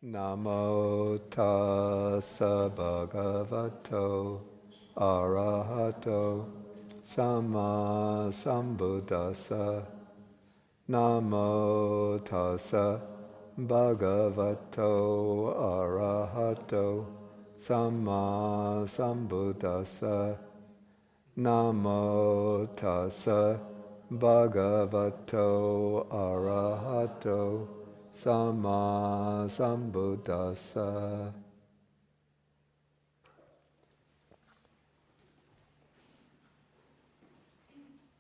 Namo tassa bhagavato arahato samma sambuddhassa. Namo tassa bhagavato arahato samma sambuddhassa. Namo tassa bhagavato arahato Samma Sambuddhassa.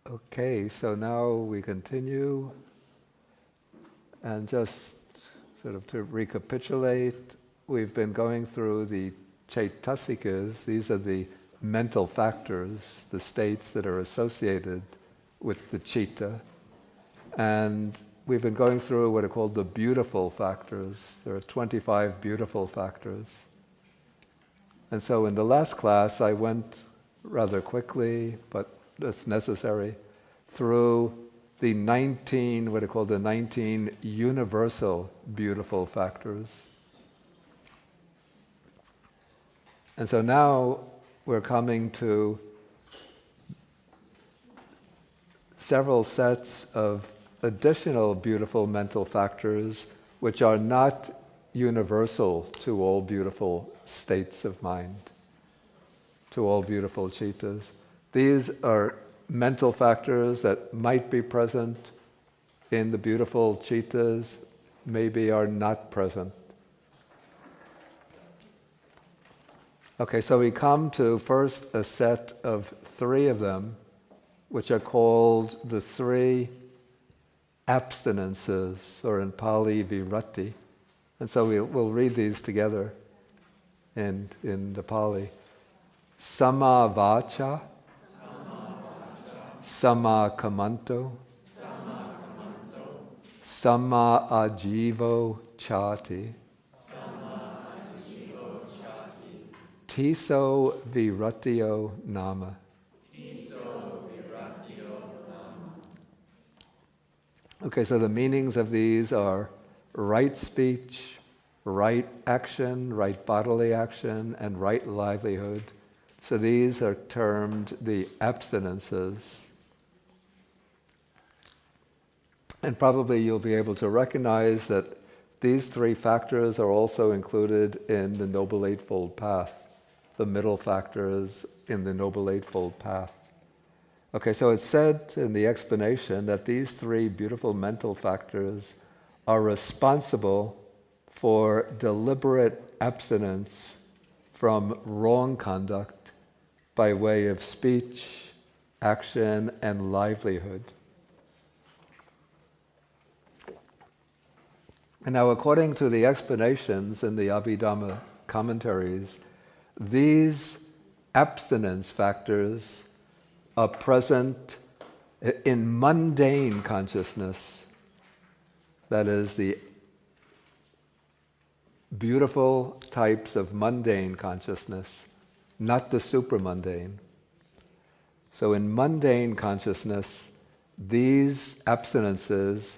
Okay, so now we continue, and just sort of to recapitulate, we've been going through the chaitasikas. These are the mental factors, the states that are associated with the citta, and we've been going through what are called the beautiful factors. There are 25 beautiful factors. And so in the last class, I went rather quickly, but it's necessary, through the 19, what are called the 19 universal beautiful factors. And so now we're coming to several sets of additional beautiful mental factors which are not universal to all beautiful states of mind, to all beautiful cittas. These are mental factors that might be present in the beautiful cittas, maybe are not present. Okay, so we come to first a set of three of them, which are called the three abstinences, or in Pali, virati. And so we'll read these together in the Pali. Sama vacha, sama kamanto, sama ajivo chati, tiso viratio nama. Okay, so the meanings of these are right speech, right action, right bodily action, and right livelihood. So these are termed the abstinences. And probably you'll be able to recognize that these three factors are also included in the Noble Eightfold Path, the middle factors in the Noble Eightfold Path. Okay, so it's said in the explanation that these three beautiful mental factors are responsible for deliberate abstinence from wrong conduct by way of speech, action, and livelihood. And now, according to the explanations in the Abhidhamma commentaries, these abstinence factors are present in mundane consciousness, that is, the beautiful types of mundane consciousness, not the supramundane. So in mundane consciousness, these abstinences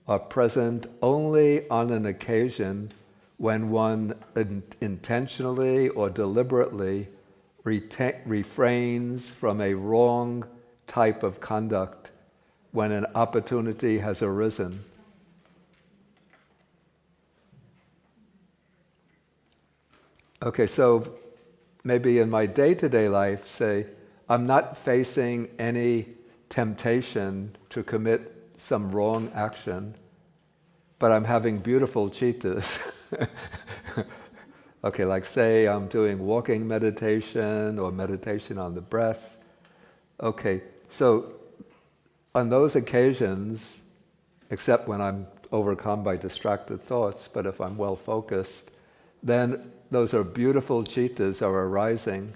are present only on an occasion when one intentionally or deliberately refrains from a wrong type of conduct when an opportunity has arisen. Okay, so maybe in my day-to-day life, say, I'm not facing any temptation to commit some wrong action, but I'm having beautiful cittas. Okay, like say I'm doing walking meditation or meditation on the breath. Okay, so on those occasions, except when I'm overcome by distracted thoughts, but if I'm well focused, then those are beautiful cittas are arising.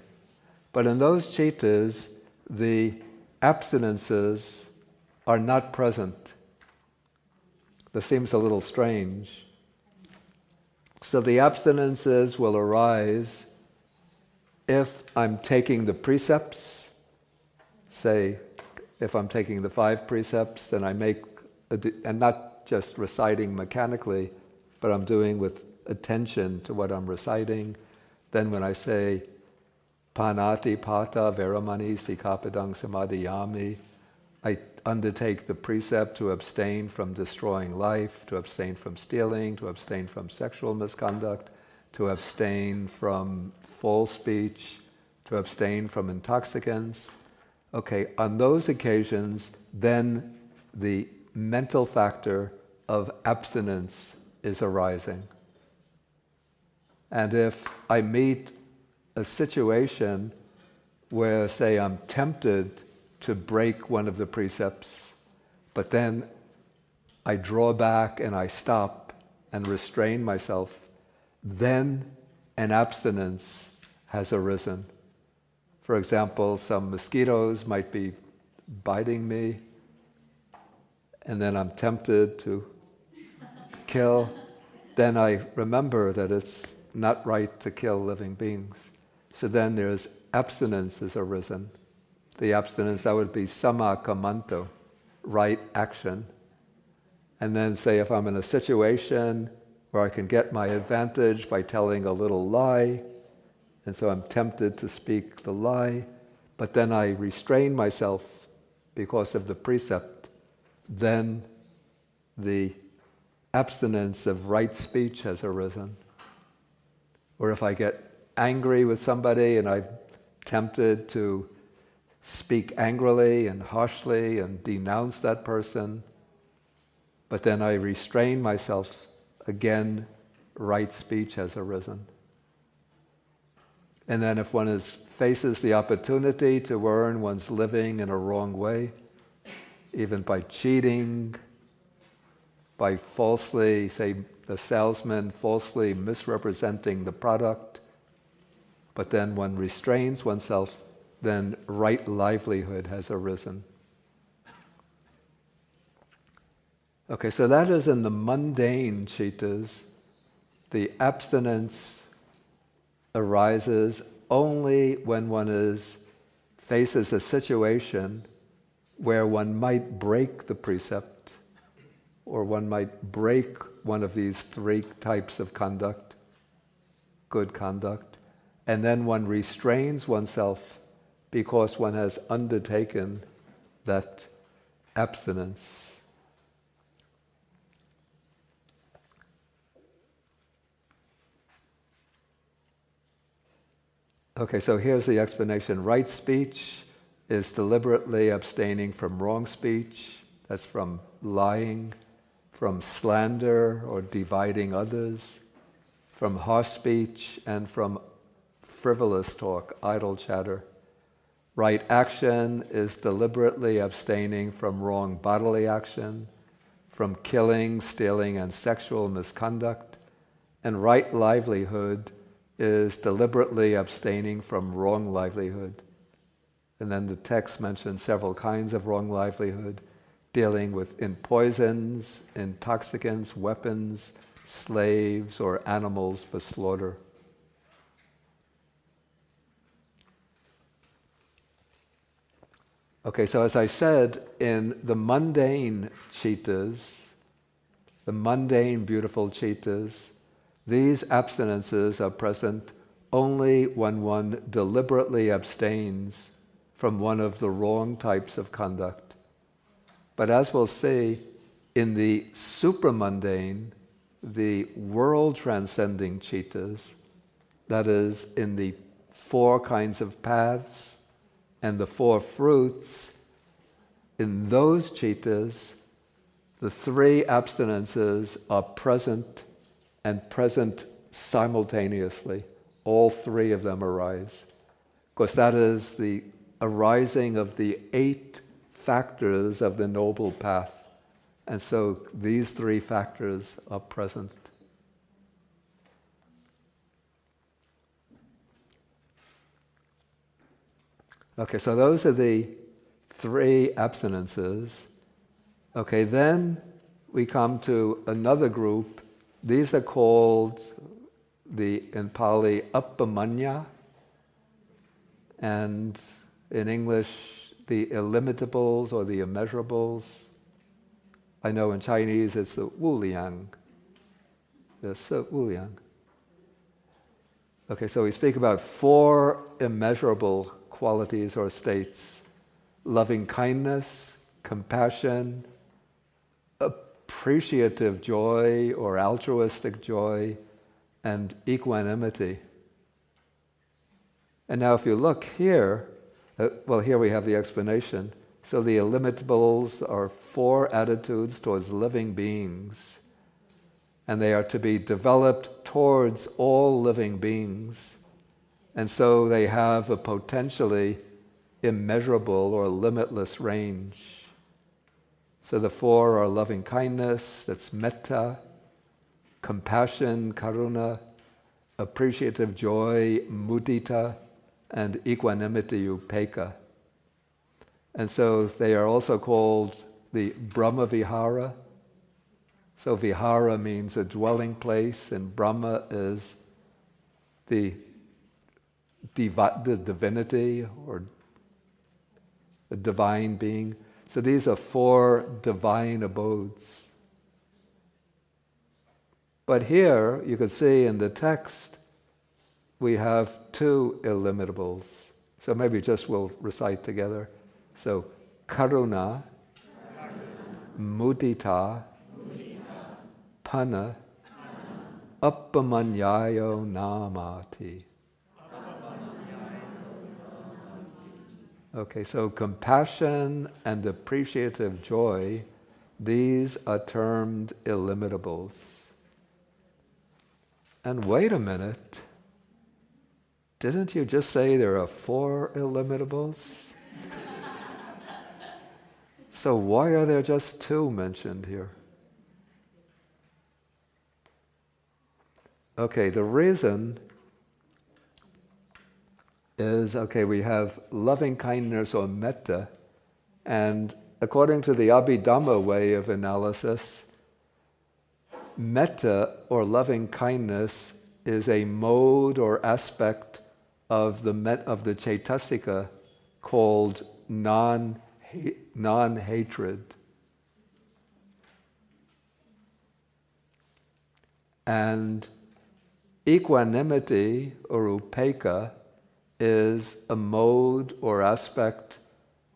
But in those cittas, the abstinences are not present. This seems a little strange. So the abstinences will arise if I'm taking the precepts. Say, if I'm taking the 5 precepts, then I make, and not just reciting mechanically, but I'm doing with attention to what I'm reciting. Then when I say panati pata veramani sikapadang samadhiyami, I undertake the precept to abstain from destroying life, to abstain from stealing, to abstain from sexual misconduct, to abstain from false speech, to abstain from intoxicants. Okay, on those occasions, then the mental factor of abstinence is arising. And if I meet a situation where, say, I'm tempted to break one of the precepts, but then I draw back and I stop and restrain myself, then an abstinence has arisen. For example, some mosquitoes might be biting me, and then I'm tempted to kill. Then I remember that it's not right to kill living beings. So then there's abstinence has arisen. The abstinence, that would be samakamanto, right action. And then say if I'm in a situation where I can get my advantage by telling a little lie, and so I'm tempted to speak the lie, but then I restrain myself because of the precept, then the abstinence of right speech has arisen. Or if I get angry with somebody and I'm tempted to speak angrily and harshly and denounce that person, but then I restrain myself, again, right speech has arisen. And then if one faces the opportunity to earn one's living in a wrong way, even by cheating, by falsely, say, the salesman falsely misrepresenting the product, but then one restrains oneself, then right livelihood has arisen. Okay, so that is in the mundane citas. The abstinence arises only when one faces a situation where one might break the precept, or one might break one of these three types of conduct, good conduct, and then one restrains oneself because one has undertaken that abstinence. Okay, so here's the explanation. Right speech is deliberately abstaining from wrong speech. That's from lying, from slander or dividing others, from harsh speech, and from frivolous talk, idle chatter. Right action is deliberately abstaining from wrong bodily action, from killing, stealing, and sexual misconduct. And right livelihood is deliberately abstaining from wrong livelihood. And then the text mentions several kinds of wrong livelihood, dealing with in poisons, intoxicants, weapons, slaves, or animals for slaughter. Okay, so as I said, in the mundane citas, the mundane beautiful citas, these abstinences are present only when one deliberately abstains from one of the wrong types of conduct. But as we'll see, in the supramundane, the world-transcending citas, that is, in the four kinds of paths and the four fruits, in those citas, the three abstinences are present and present simultaneously. All three of them arise. Because that is the arising of the 8 factors of the Noble Path. And so these 3 factors are present. Okay, so those are the 3 abstinences. Okay, then we come to another group. These are called, in Pali, appamanya, and in English, the illimitables or the immeasurables. I know in Chinese it's the wuliang. the Se Wuyang. Okay, so we speak about 4 immeasurable qualities or states: loving kindness, compassion, appreciative joy or altruistic joy, and equanimity. And now if you look here, here we have the explanation. So the illimitables are 4 attitudes towards living beings, and they are to be developed towards all living beings. And so they have a potentially immeasurable or limitless range. So the 4 are loving kindness, that's metta, compassion, karuna, appreciative joy, mudita, and equanimity, upekkha. And so they are also called the Brahma Vihara. So Vihara means a dwelling place, and Brahma is the divinity or the divine being. So these are 4 divine abodes. But here, you can see in the text, we have 2 illimitables. So maybe just we'll recite together. So, karuna, mudita, panna, appamanyayo namati. Okay, so compassion and appreciative joy, these are termed illimitables. And wait a minute, didn't you just say there are 4 illimitables? So why are there just 2 mentioned here? Okay, the reason is, we have loving kindness or metta, and according to the Abhidhamma way of analysis, metta or loving kindness is a mode or aspect of the Chaitasika called non-hatred. And equanimity or upekkha is a mode or aspect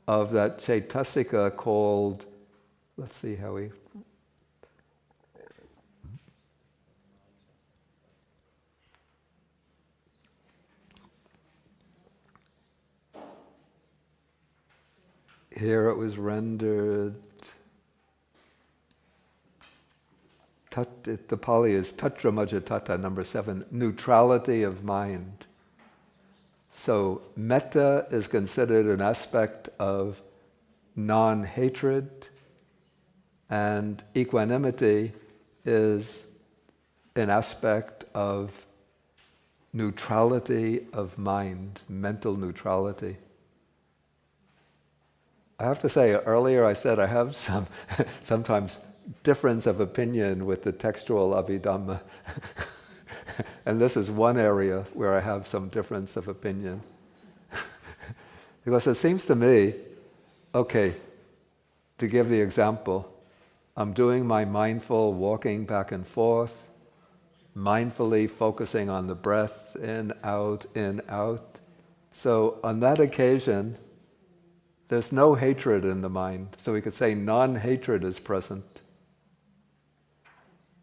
of that Chaitasika called, let's see how we... Here it was rendered, the Pali is Tatra Majjhatthana, number 7, neutrality of mind. So metta is considered an aspect of non-hatred, and equanimity is an aspect of neutrality of mind, mental neutrality. I have to say, earlier I said I have some sometimes difference of opinion with the textual Abhidhamma. And this is one area where I have some difference of opinion. Because it seems to me, to give the example, I'm doing my mindful walking back and forth, mindfully focusing on the breath, in, out, in, out. So on that occasion, there's no hatred in the mind. So we could say non-hatred is present.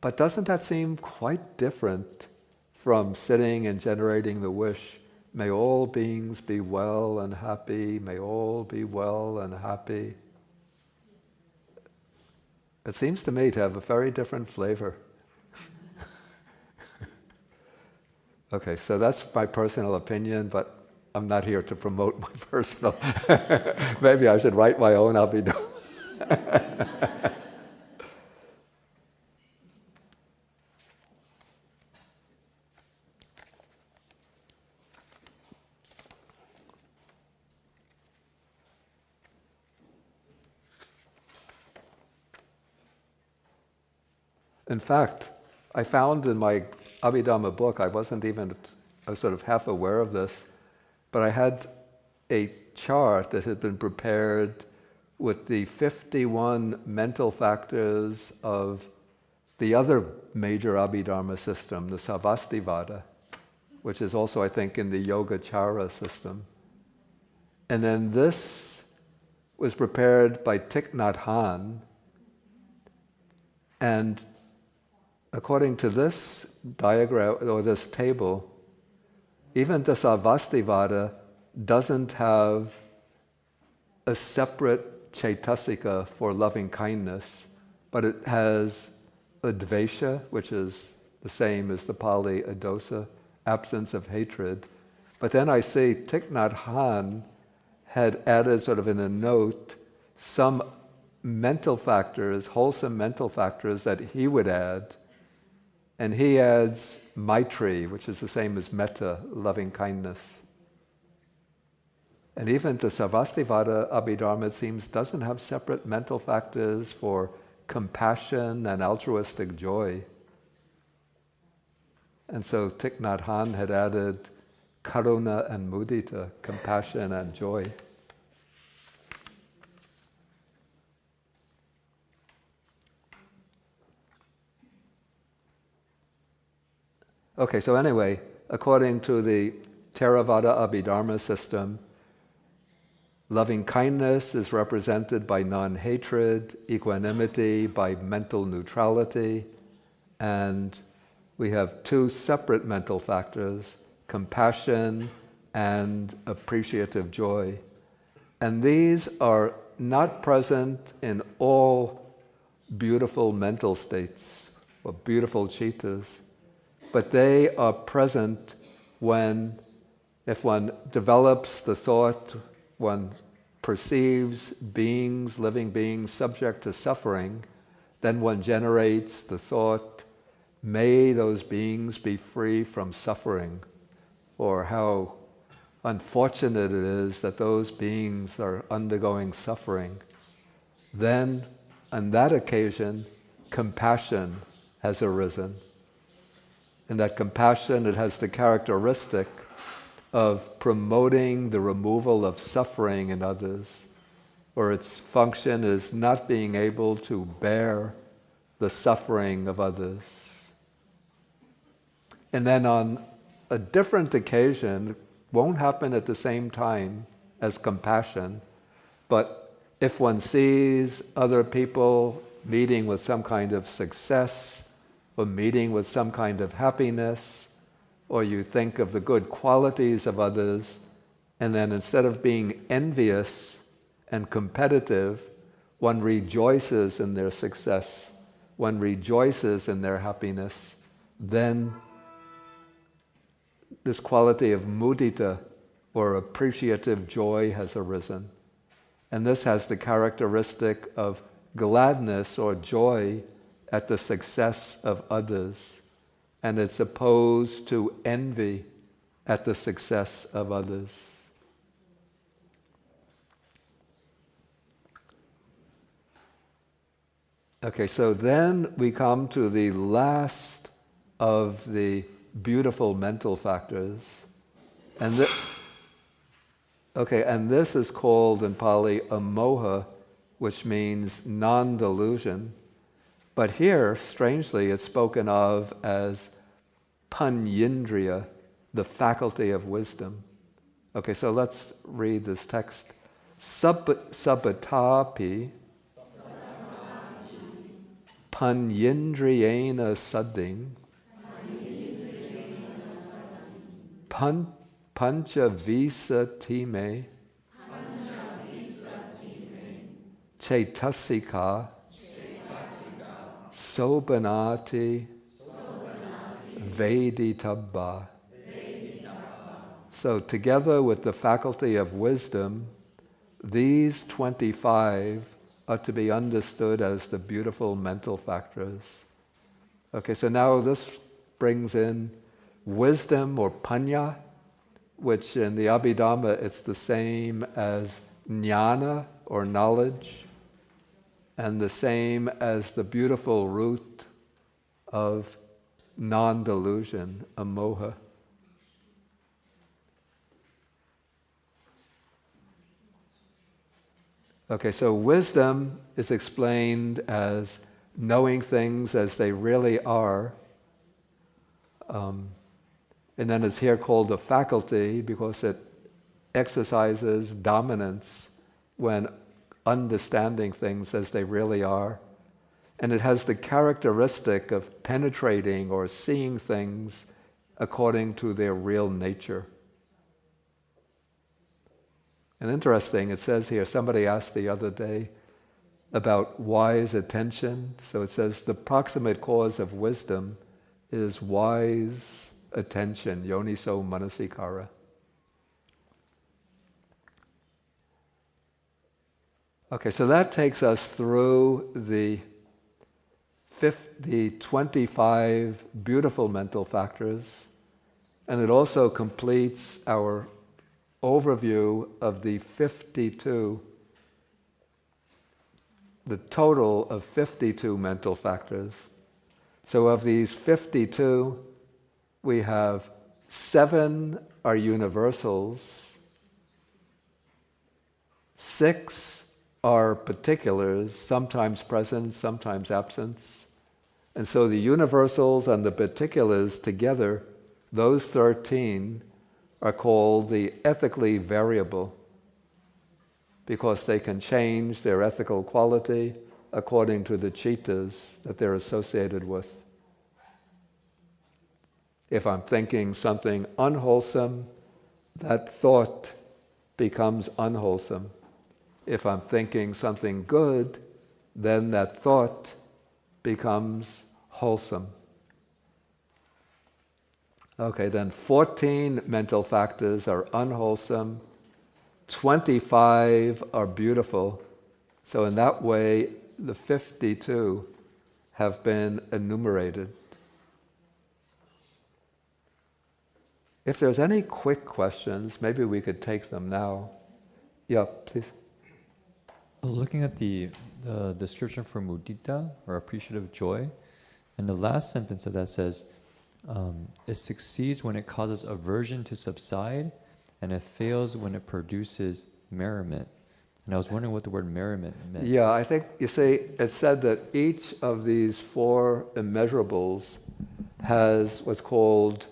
But doesn't that seem quite different from sitting and generating the wish, may all beings be well and happy, may all be well and happy? It seems to me to have a very different flavor. Okay, so that's my personal opinion, but I'm not here to promote my personal. Maybe I should write my own Abhidhamma. In fact, I found in my Abhidhamma book, I was sort of half aware of this, but I had a chart that had been prepared with the 51 mental factors of the other major Abhidhamma system, the Savastivada, which is also, I think, in the Yogacara system. And then this was prepared by Thich Nhat Hanh, and according to this diagram, or this table, even the Savastivada doesn't have a separate Chaitasika for loving kindness, but it has Udvesha, which is the same as the Pali Adosa, absence of hatred. But then I see Thich Nhat Hanh had added sort of in a note some mental factors, wholesome mental factors that he would add. And he adds Maitri, which is the same as metta, loving kindness. And even the Savastivada Abhidharma, it seems, doesn't have separate mental factors for compassion and altruistic joy. And so Thich Nhat Hanh had added karuna and mudita, compassion and joy. Okay, so anyway, according to the Theravada Abhidhamma system, loving kindness is represented by non-hatred, equanimity by mental neutrality, and we have two separate mental factors, compassion and appreciative joy. And these are not present in all beautiful mental states or beautiful chittas, but they are present when, if one develops the thought, one perceives beings, living beings, subject to suffering, then one generates the thought, may those beings be free from suffering, or how unfortunate it is that those beings are undergoing suffering. Then, on that occasion, compassion has arisen. And that compassion, it has the characteristic of promoting the removal of suffering in others, or its function is not being able to bear the suffering of others. And then on a different occasion, it won't happen at the same time as compassion, but if one sees other people meeting with some kind of success, or meeting with some kind of happiness, or you think of the good qualities of others, and then instead of being envious and competitive, one rejoices in their success, one rejoices in their happiness, then this quality of mudita, or appreciative joy, has arisen. And this has the characteristic of gladness or joy at the success of others, and it's opposed to envy at the success of others. Okay, so then we come to the last of the beautiful mental factors, and this is called in Pali amoha, which means non-delusion. But here, strangely, it's spoken of as panyindriya, the faculty of wisdom. Okay, so let's read this text. Sabbatapi panyindriyena sadding panchavisa time chaitasika sobanati veditabba. So together with the faculty of wisdom, these 25 are to be understood as the beautiful mental factors. Okay, so now this brings in wisdom or panya, which in the Abhidhamma it's the same as jnana or knowledge, and the same as the beautiful root of non-delusion, amoha. Okay, so wisdom is explained as knowing things as they really are. And then it's here called a faculty because it exercises dominance when understanding things as they really are. And it has the characteristic of penetrating or seeing things according to their real nature. And interesting, it says here, somebody asked the other day about wise attention. So it says the proximate cause of wisdom is wise attention, yoniso manasikara. Okay, so that takes us through the 25 beautiful mental factors, and it also completes our overview of the 52, the total of 52 mental factors. So of these 52, we have 7 are universals, 6 are particulars, sometimes present, sometimes absent. And so the universals and the particulars together, those 13, are called the ethically variable because they can change their ethical quality according to the cittas that they're associated with. If I'm thinking something unwholesome, that thought becomes unwholesome. If I'm thinking something good, then that thought becomes wholesome. Okay, then 14 mental factors are unwholesome, 25 are beautiful. So in that way, the 52 have been enumerated. If there's any quick questions, maybe we could take them now. Yeah, please. Looking at the description for mudita, or appreciative joy, and the last sentence of that says, it succeeds when it causes aversion to subside, and it fails when it produces merriment. And I was wondering what the word merriment meant. Yeah, I think, you see, it said that each of these 4 immeasurables has what's called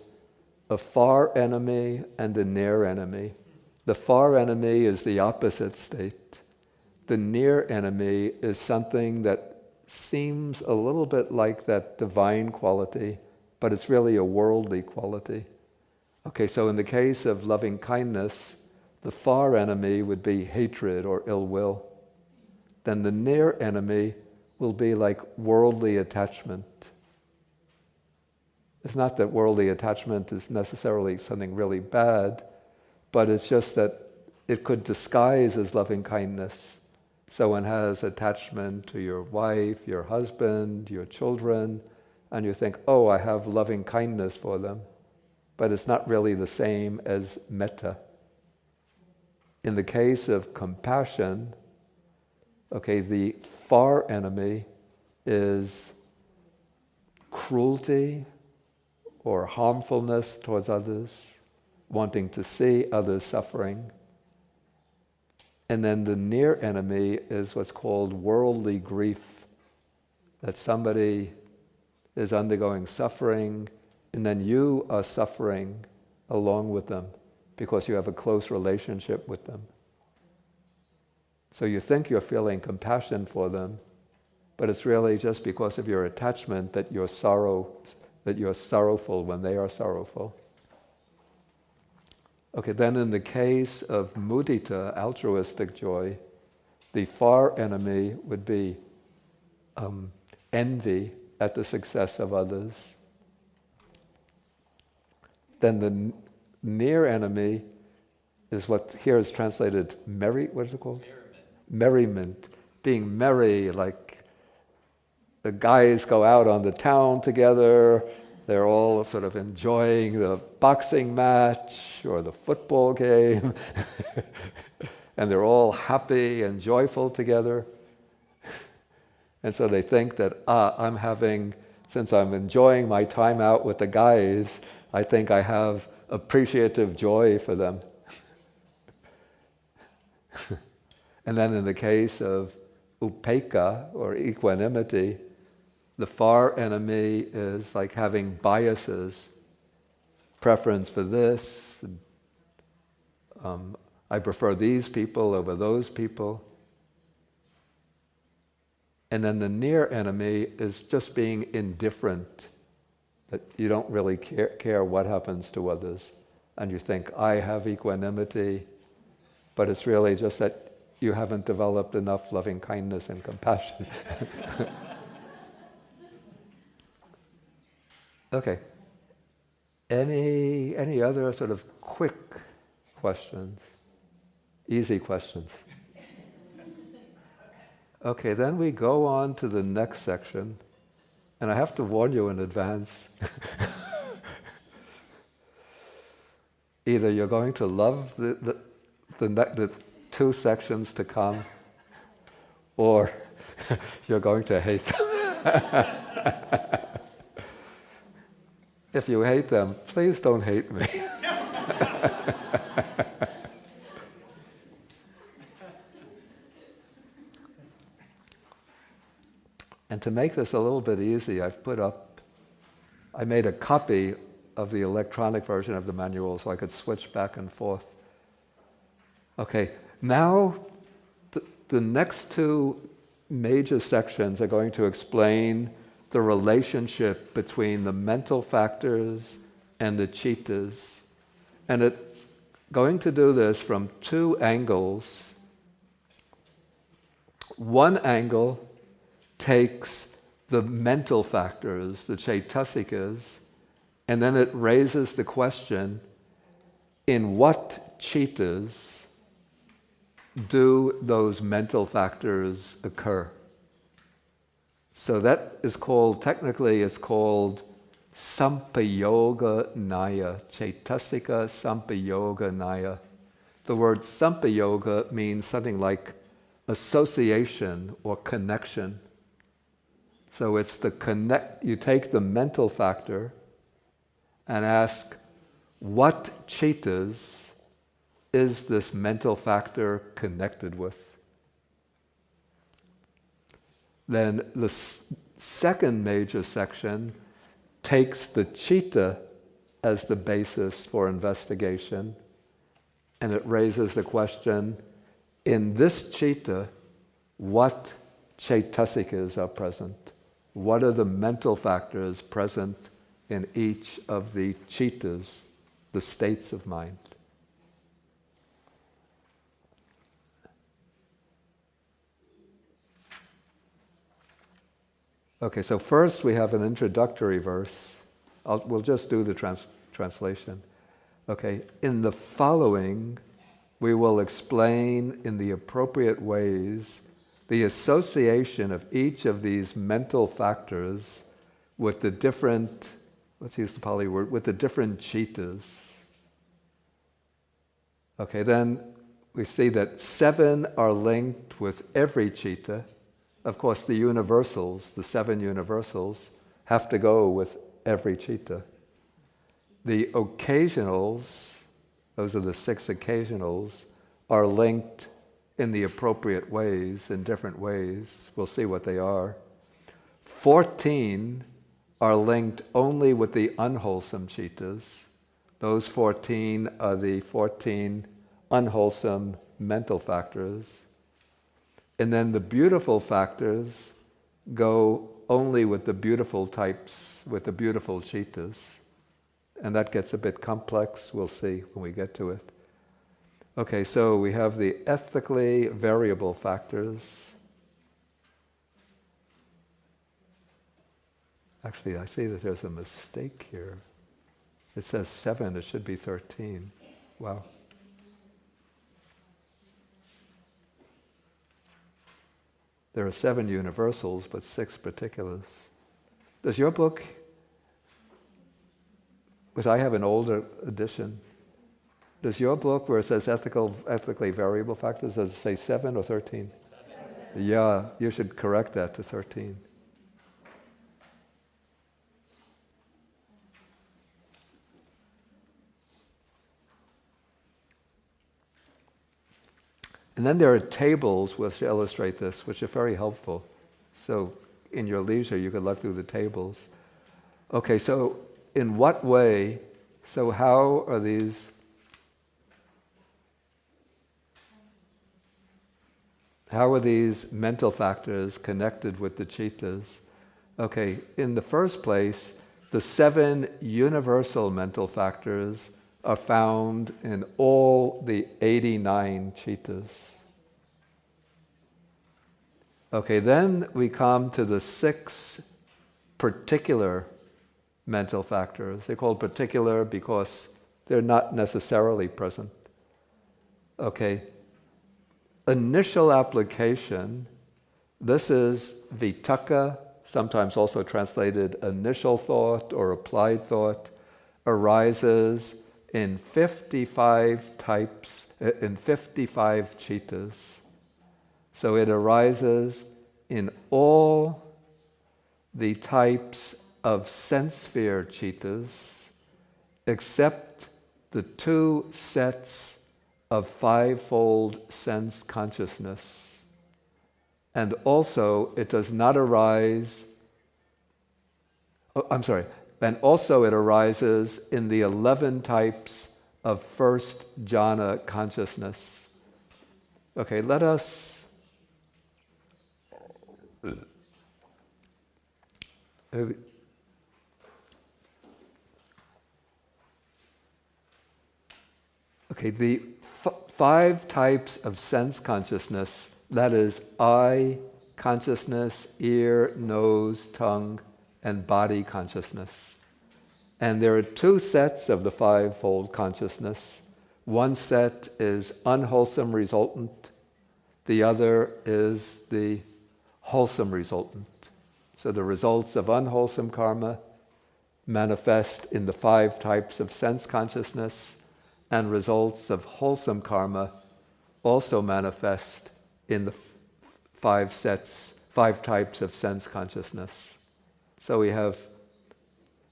a far enemy and a near enemy. The far enemy is the opposite state. The near enemy is something that seems a little bit like that divine quality, but it's really a worldly quality. Okay, so in the case of loving kindness, the far enemy would be hatred or ill will. Then the near enemy will be like worldly attachment. It's not that worldly attachment is necessarily something really bad, but it's just that it could disguise as loving kindness. So one has attachment to your wife, your husband, your children, and you think, oh, I have loving kindness for them. But it's not really the same as metta. In the case of compassion, okay, the far enemy is cruelty or harmfulness towards others, wanting to see others suffering. And then the near enemy is what's called worldly grief, that somebody is undergoing suffering, and then you are suffering along with them because you have a close relationship with them. So you think you're feeling compassion for them, but it's really just because of your attachment that you're sorrowful when they are sorrowful. Okay, then in the case of mudita, altruistic joy, the far enemy would be envy at the success of others. Then the near enemy is what here is translated what is it called? Merriment. Being merry, like the guys go out on the town together, they're all sort of enjoying the boxing match or the football game, and they're all happy and joyful together. And so they think that, since I'm enjoying my time out with the guys, I think I have appreciative joy for them. And then in the case of upekkha, or equanimity, The far enemy is like having biases, preference for this, I prefer these people over those people. And then the near enemy is just being indifferent, that you don't really care what happens to others. And you think, I have equanimity, but it's really just that you haven't developed enough loving kindness and compassion. Okay. Any other sort of quick questions? Easy questions. Okay, then we go on to the next section, and I have to warn you in advance. Either you're going to love the two sections to come, or you're going to hate them. If you hate them, please don't hate me. And to make this a little bit easy, I made a copy of the electronic version of the manual so I could switch back and forth. Okay, now the next two major sections are going to explain the relationship between the mental factors and the chittas. And it's going to do this from two angles. One angle takes the mental factors, the chaitasikas, and then it raises the question, in what chittas do those mental factors occur? So that is called, technically it's called Sampayoga Naya, Chaitasika Sampayoga Naya. The word Sampayoga means something like association or connection. So it's you take the mental factor and ask, what chittas is this mental factor connected with? Then the second major section takes the citta as the basis for investigation, and it raises the question, in this citta, what chaitasikas are present? What are the mental factors present in each of the chittas, the states of mind? Okay, so first we have an introductory verse. We'll just do the translation. Okay, in the following, we will explain in the appropriate ways the association of each of these mental factors with the different, let's use the Pali word, with the different chittas. Okay, then we see that 7 are linked with every citta. Of course, the universals, the 7 universals, have to go with every citta. The occasionals, those are the 6 occasionals, are linked in the appropriate ways, in different ways. We'll see what they are. 14 are linked only with the unwholesome chittas. Those 14 are the 14 unwholesome mental factors. And then the beautiful factors go only with the beautiful types, with the beautiful chittas. And that gets a bit complex, we'll see when we get to it. Okay, so we have the ethically variable factors. Actually, I see that there's a mistake here. It says 7, it should be 13. Wow. There are 7 universals, but 6 particulars. Does your book, because I have an older edition, does your book, where it says ethically variable factors, does it say 7 or 13? 7. Yeah, you should correct that to 13. And then there are tables which illustrate this, which are very helpful. So in your leisure, you could look through the tables. Okay, so in what way, so how are these mental factors connected with the chittas? Okay, in the first place, the 7 universal mental factors are found in all the 89 chittas. Okay, then we come to the 6 particular mental factors. They're called particular because they're not necessarily present. Okay, initial application, this is vitakka, sometimes also translated initial thought or applied thought, arises in 55 types, in 55 chittas. So it arises in all the types of sense sphere chittas, except the 2 sets of 5-fold sense consciousness. And also it does not arise, and also it arises in the 11 types of first jhana consciousness. Okay, let us okay, the 5 types of sense consciousness, that is eye consciousness, ear, nose, tongue, and body consciousness. And there are 2 sets of the 5-fold consciousness. One set is unwholesome resultant, the other is the wholesome resultant. So the results of unwholesome karma manifest in the 5 types of sense consciousness, and results of wholesome karma also manifest in the 5 types of sense consciousness. So we have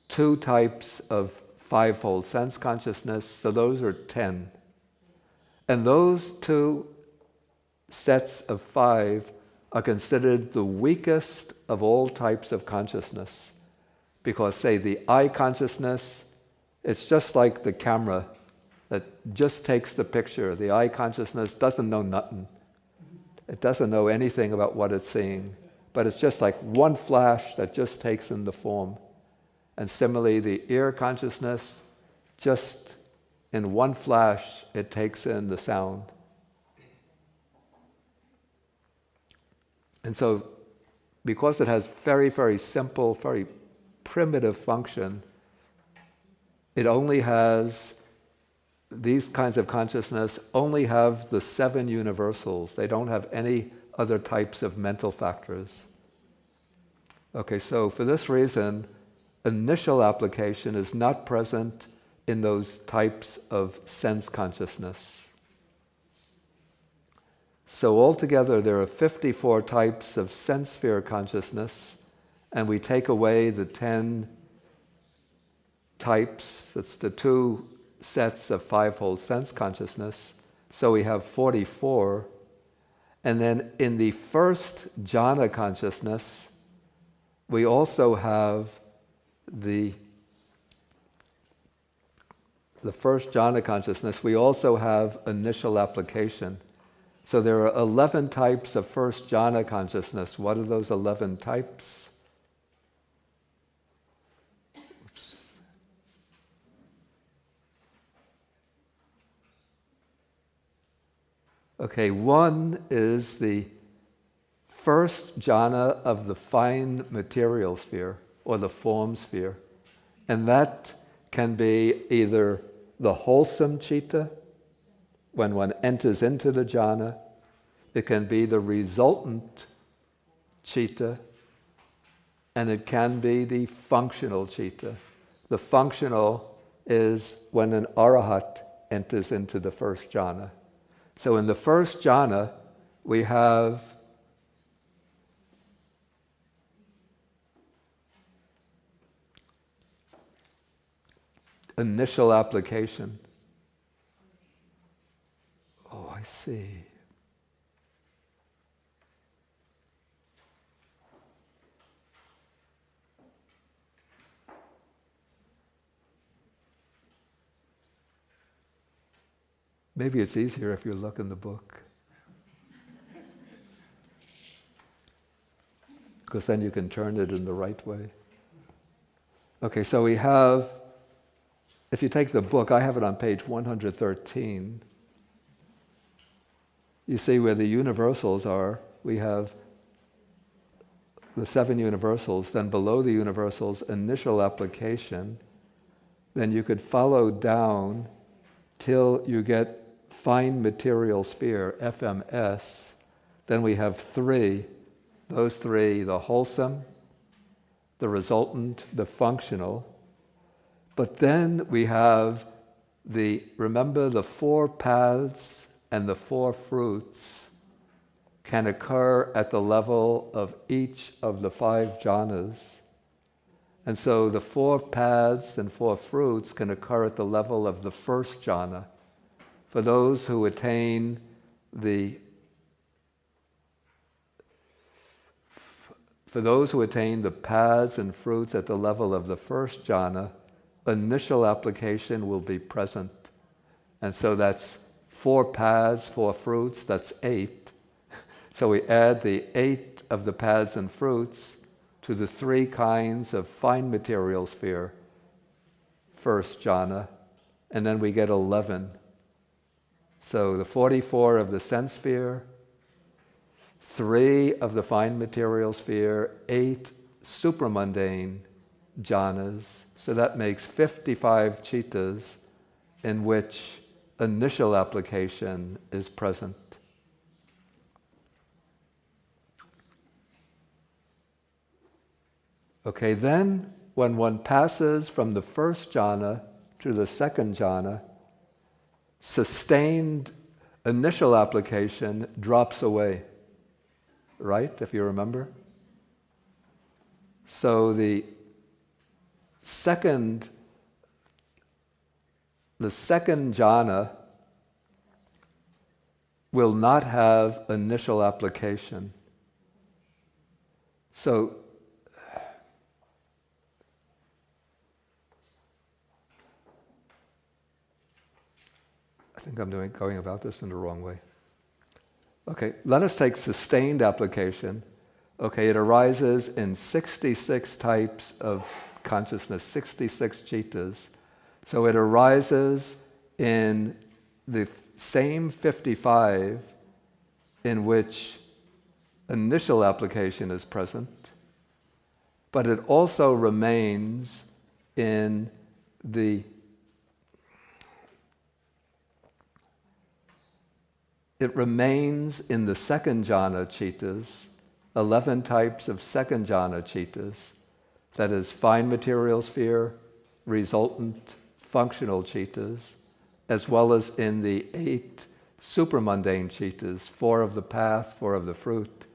2 types of 5-fold sense consciousness, so those are 10. And those 2 sets of 5 are considered the weakest of all types of consciousness. Because, say, the eye consciousness, it's just like the camera that just takes the picture. The eye consciousness doesn't know nothing. It doesn't know anything about what it's seeing. But it's just like one flash that just takes in the form. And similarly, the ear consciousness, just in one flash, it takes in the sound. And so, because it has very, very simple, very primitive function, it only has, these kinds of consciousness only have the 7 universals. They don't have any other types of mental factors. Okay, so for this reason, initial application is not present in those types of sense consciousness. So altogether there are 54 types of sense sphere consciousness, and we take away the 10 types, that's the 2 sets of 5-fold sense consciousness, so we have 44. And then in the first jhana consciousness, we also have the first jhana consciousness, we also have initial application. So there are 11 types of first jhana consciousness. What are those 11 types? Oops. Okay, one is the first jhana of the fine material sphere, or the form sphere. And that can be either the wholesome citta, when one enters into the jhana. It can be the resultant citta, and it can be the functional citta. The functional is when an arahat enters into the first jhana. So in the first jhana, we have initial application. Oh, I see. Maybe it's easier if you look in the book. Because then you can turn it in the right way. Okay, so we have, if you take the book, I have it on page 113. You see where the universals are. We have the 7 universals, then below the universals, initial application. Then you could follow down till you get fine material sphere, FMS. Then we have 3. Those 3, the wholesome, the resultant, the functional. But then we have remember the 4 paths and the 4 fruits can occur at the level of each of the 5 jhanas. And so the 4 paths and 4 fruits can occur at the level of the first jhana. For those who attain the paths and fruits at the level of the first jhana, initial application will be present. And so that's 4 paths, 4 fruits, that's 8. So we add the 8 of the paths and fruits to the 3 kinds of fine material sphere, first jhana, and then we get 11. So the 44 of the sense sphere, 3 of the fine material sphere, 8 supramundane jhanas. So that makes 55 chittas in which initial application is present. Okay, then when one passes from the first jhana to the second jhana, sustained initial application drops away. Right, if you remember? So the second jhana will not have initial application. So I think I'm going about this in the wrong way. Okay, let us take sustained application. Okay, it arises in 66 types of consciousness, 66 chittas. So it arises in the same 55 in which initial application is present, but it also remains in the second jhana chittas, 11 types of second jhana chittas, that is fine material sphere, resultant, functional chittas, as well as in the 8 supramundane chittas, 4 of the path, 4 of the fruit.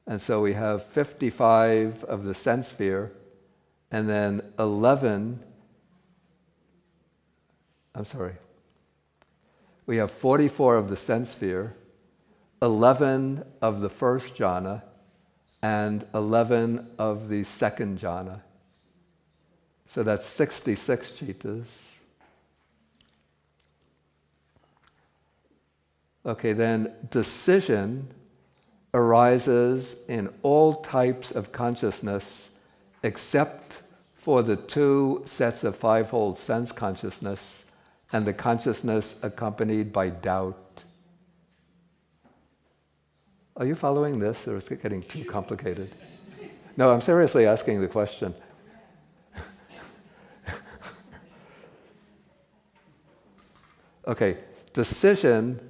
And so we have 55 of the sense sphere, and then 44 of the sense sphere, 11 of the first jhana, and 11 of the second jhana. So that's 66 chittas. Okay, then decision arises in all types of consciousness except for the 2 sets of fivefold sense consciousness and the consciousness accompanied by doubt. Are you following this, or is it getting too complicated? No, I'm seriously asking the question. Okay, decision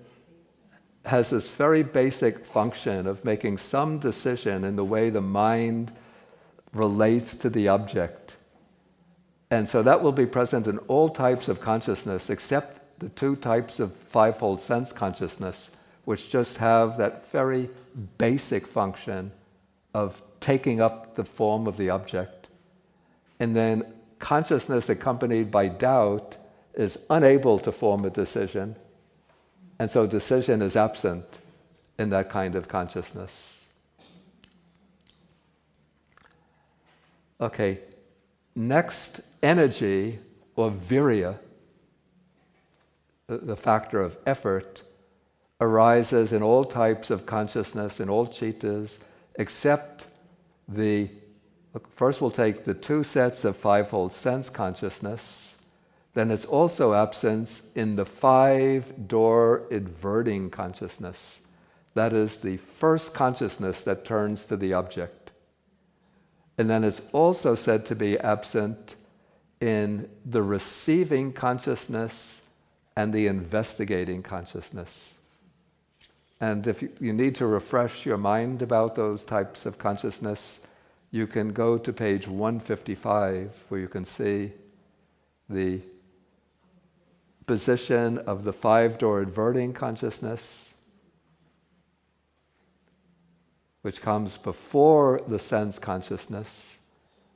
has this very basic function of making some decision in the way the mind relates to the object. And so that will be present in all types of consciousness except the 2 types of fivefold sense consciousness, which just have that very basic function of taking up the form of the object. And then consciousness accompanied by doubt is unable to form a decision, and so decision is absent in that kind of consciousness. Okay, next, energy or virya. the factor of effort, arises in all types of consciousness, in all cittas, except first we'll take the two sets of fivefold sense consciousness, then it's also absence in the five-door adverting consciousness. That is the first consciousness that turns to the object. And then it's also said to be absent in the receiving consciousness and the investigating consciousness. And if you need to refresh your mind about those types of consciousness, you can go to page 155, where you can see the position of the five-door adverting consciousness, which comes before the sense consciousness.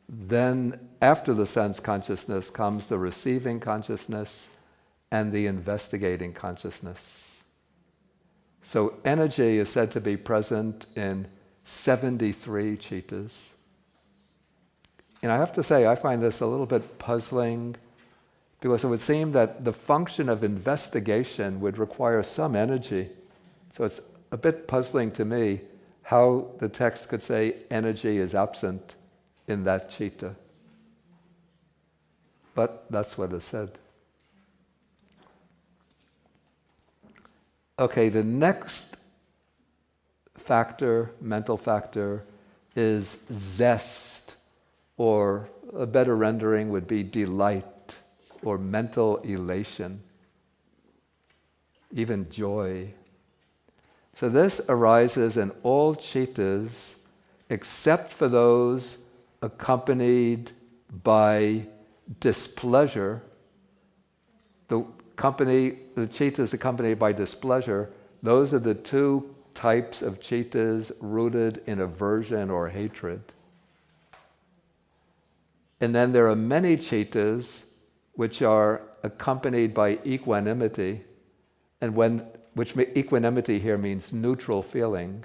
Then, after the sense consciousness, comes the receiving consciousness and the investigating consciousness. So energy is said to be present in 73 cittas. And I have to say, I find this a little bit puzzling, because it would seem that the function of investigation would require some energy. So it's a bit puzzling to me how the text could say energy is absent in that citta. But that's what is said. Okay, the next factor, mental factor, is zest, or a better rendering would be delight, or mental elation, even joy. So this arises in all cittas except for those accompanied by displeasure. The cittas accompanied by displeasure, those are the two types of cittas rooted in aversion or hatred. And then there are many cittas which are accompanied by equanimity, and equanimity here means neutral feeling.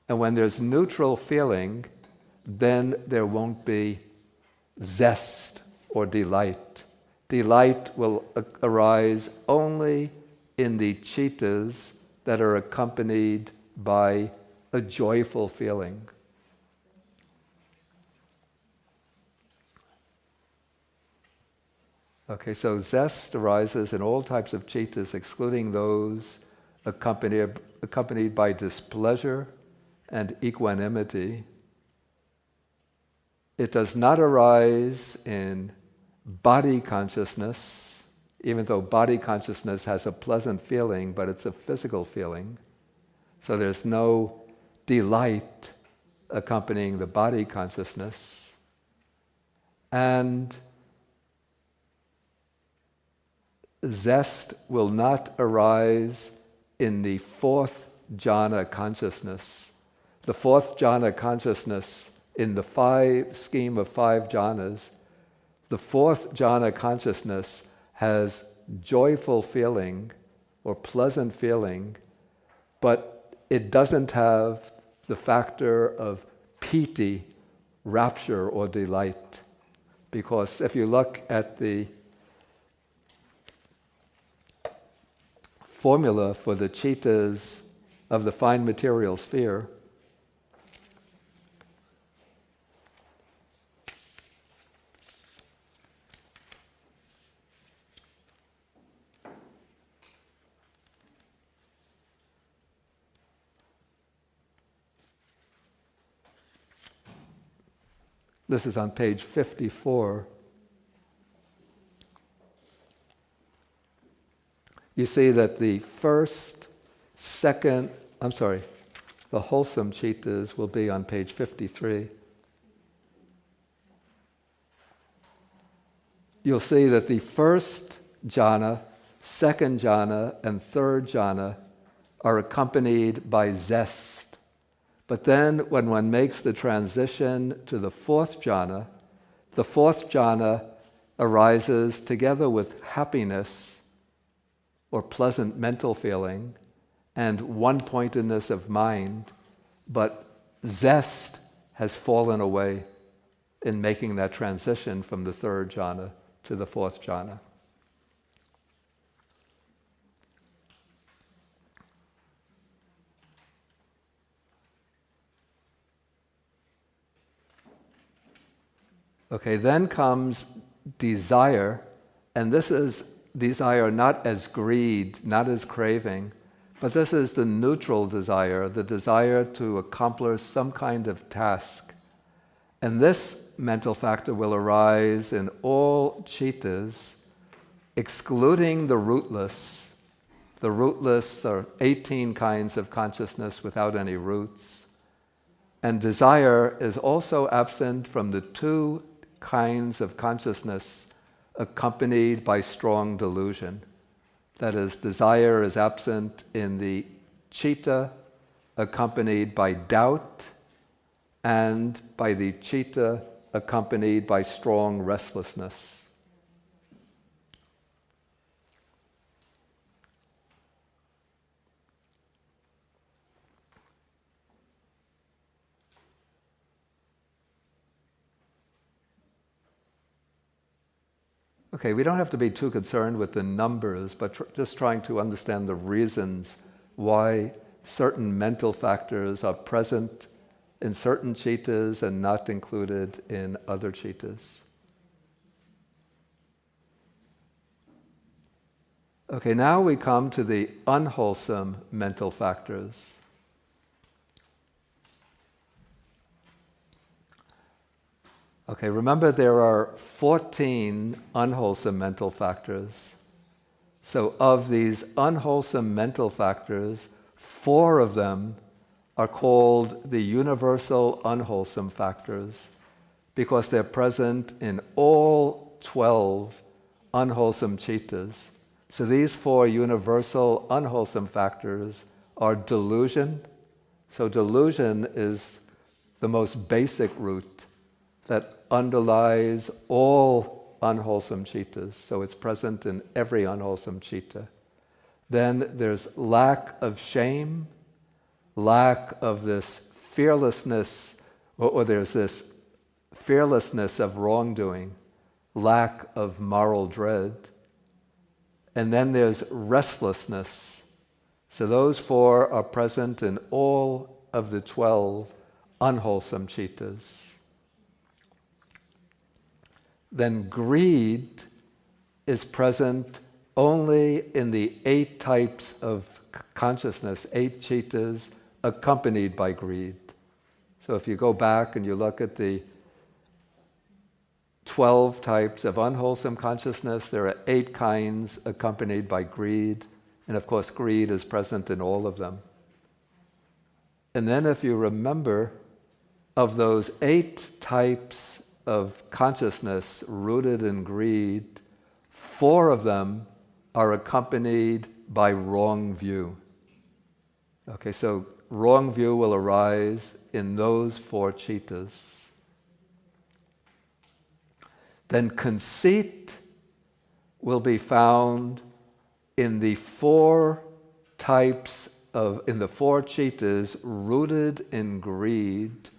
And when there's neutral feeling, then there won't be zest or delight. Delight will arise only in the cittas that are accompanied by a joyful feeling. Okay, so zest arises in all types of cittas, excluding those accompanied by displeasure and equanimity. It does not arise in body consciousness, even though body consciousness has a pleasant feeling, but it's a physical feeling. So there's no delight accompanying the body consciousness. And zest will not arise in the fourth jhana consciousness. The fourth jhana consciousness, in the scheme of five jhanas, the fourth jhana consciousness has joyful feeling or pleasant feeling, but it doesn't have the factor of piti, rapture or delight. Because if you look at the formula for the cittas of the fine material sphere, this is on page 54. You see that the the wholesome cittas will be on page 53. You'll see that the first jhana, second jhana, and third jhana are accompanied by zest. But then when one makes the transition to the fourth jhana arises together with happiness or pleasant mental feeling and one-pointedness of mind, but zest has fallen away in making that transition from the third jhana to the fourth jhana. Okay, then comes desire, and this is desire not as greed, not as craving, but this is the neutral desire, the desire to accomplish some kind of task. And this mental factor will arise in all chittas, excluding the rootless. The rootless are 18 kinds of consciousness without any roots. And desire is also absent from the 2 kinds of consciousness accompanied by strong delusion. That is, desire is absent in the citta accompanied by doubt and by the citta accompanied by strong restlessness. Okay, we don't have to be too concerned with the numbers, but just trying to understand the reasons why certain mental factors are present in certain chittas and not included in other chittas. Okay, now we come to the unwholesome mental factors. Okay, remember there are 14 unwholesome mental factors. So of these unwholesome mental factors, 4 of them are called the universal unwholesome factors because they're present in all 12 unwholesome chittas. So these 4 universal unwholesome factors are delusion. So delusion is the most basic root that underlies all unwholesome chittas. So it's present in every unwholesome chitta. Then there's lack of shame, lack of this fearlessness, or there's this fearlessness of wrongdoing, lack of moral dread. And then there's restlessness. So those 4 are present in all of the 12 unwholesome chittas. Then greed is present only in the 8 types of consciousness, 8 chittas accompanied by greed. So if you go back and you look at the 12 types of unwholesome consciousness, there are 8 kinds accompanied by greed, and of course greed is present in all of them. And then if you remember, of those 8 types of consciousness rooted in greed, 4 of them are accompanied by wrong view. Okay, so wrong view will arise in those 4 chittas. Then conceit will be found in the 4 types in the 4 chittas rooted in greed,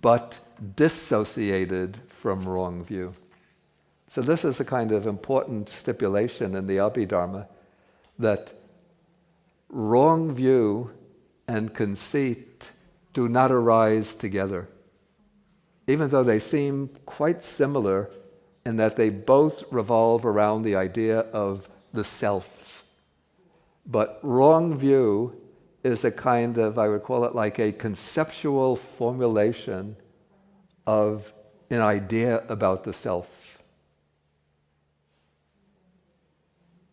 but dissociated from wrong view. So this is a kind of important stipulation in the Abhidhamma, that wrong view and conceit do not arise together, even though they seem quite similar in that they both revolve around the idea of the self. But wrong view is a kind of, I would call it like a conceptual formulation of an idea about the self.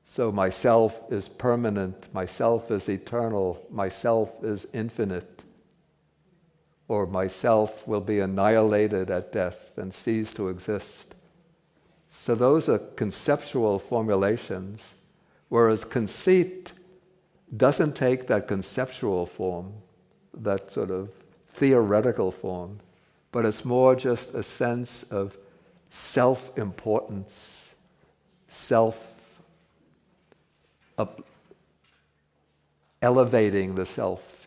So myself is permanent, myself is eternal, myself is infinite, or myself will be annihilated at death and cease to exist. So those are conceptual formulations, whereas conceit doesn't take that conceptual form, that sort of theoretical form, but it's more just a sense of self-importance, elevating the self,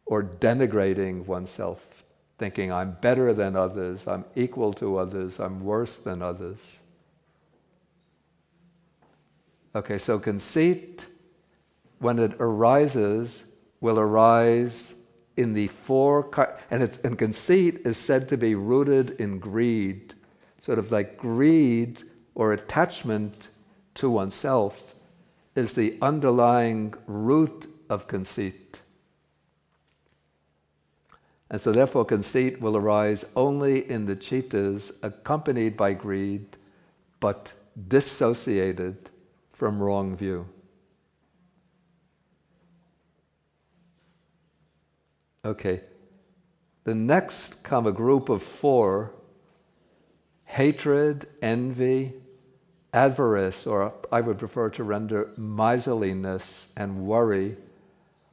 or denigrating oneself, thinking I'm better than others, I'm equal to others, I'm worse than others. Okay, so conceit, when it arises, will arise in the 4, and conceit is said to be rooted in greed. sort of like greed or attachment to oneself is the underlying root of conceit. And so therefore conceit will arise only in the cittas accompanied by greed, but dissociated from wrong view. Okay. The next group of 4, hatred, envy, avarice, or I would prefer to render miserliness and worry,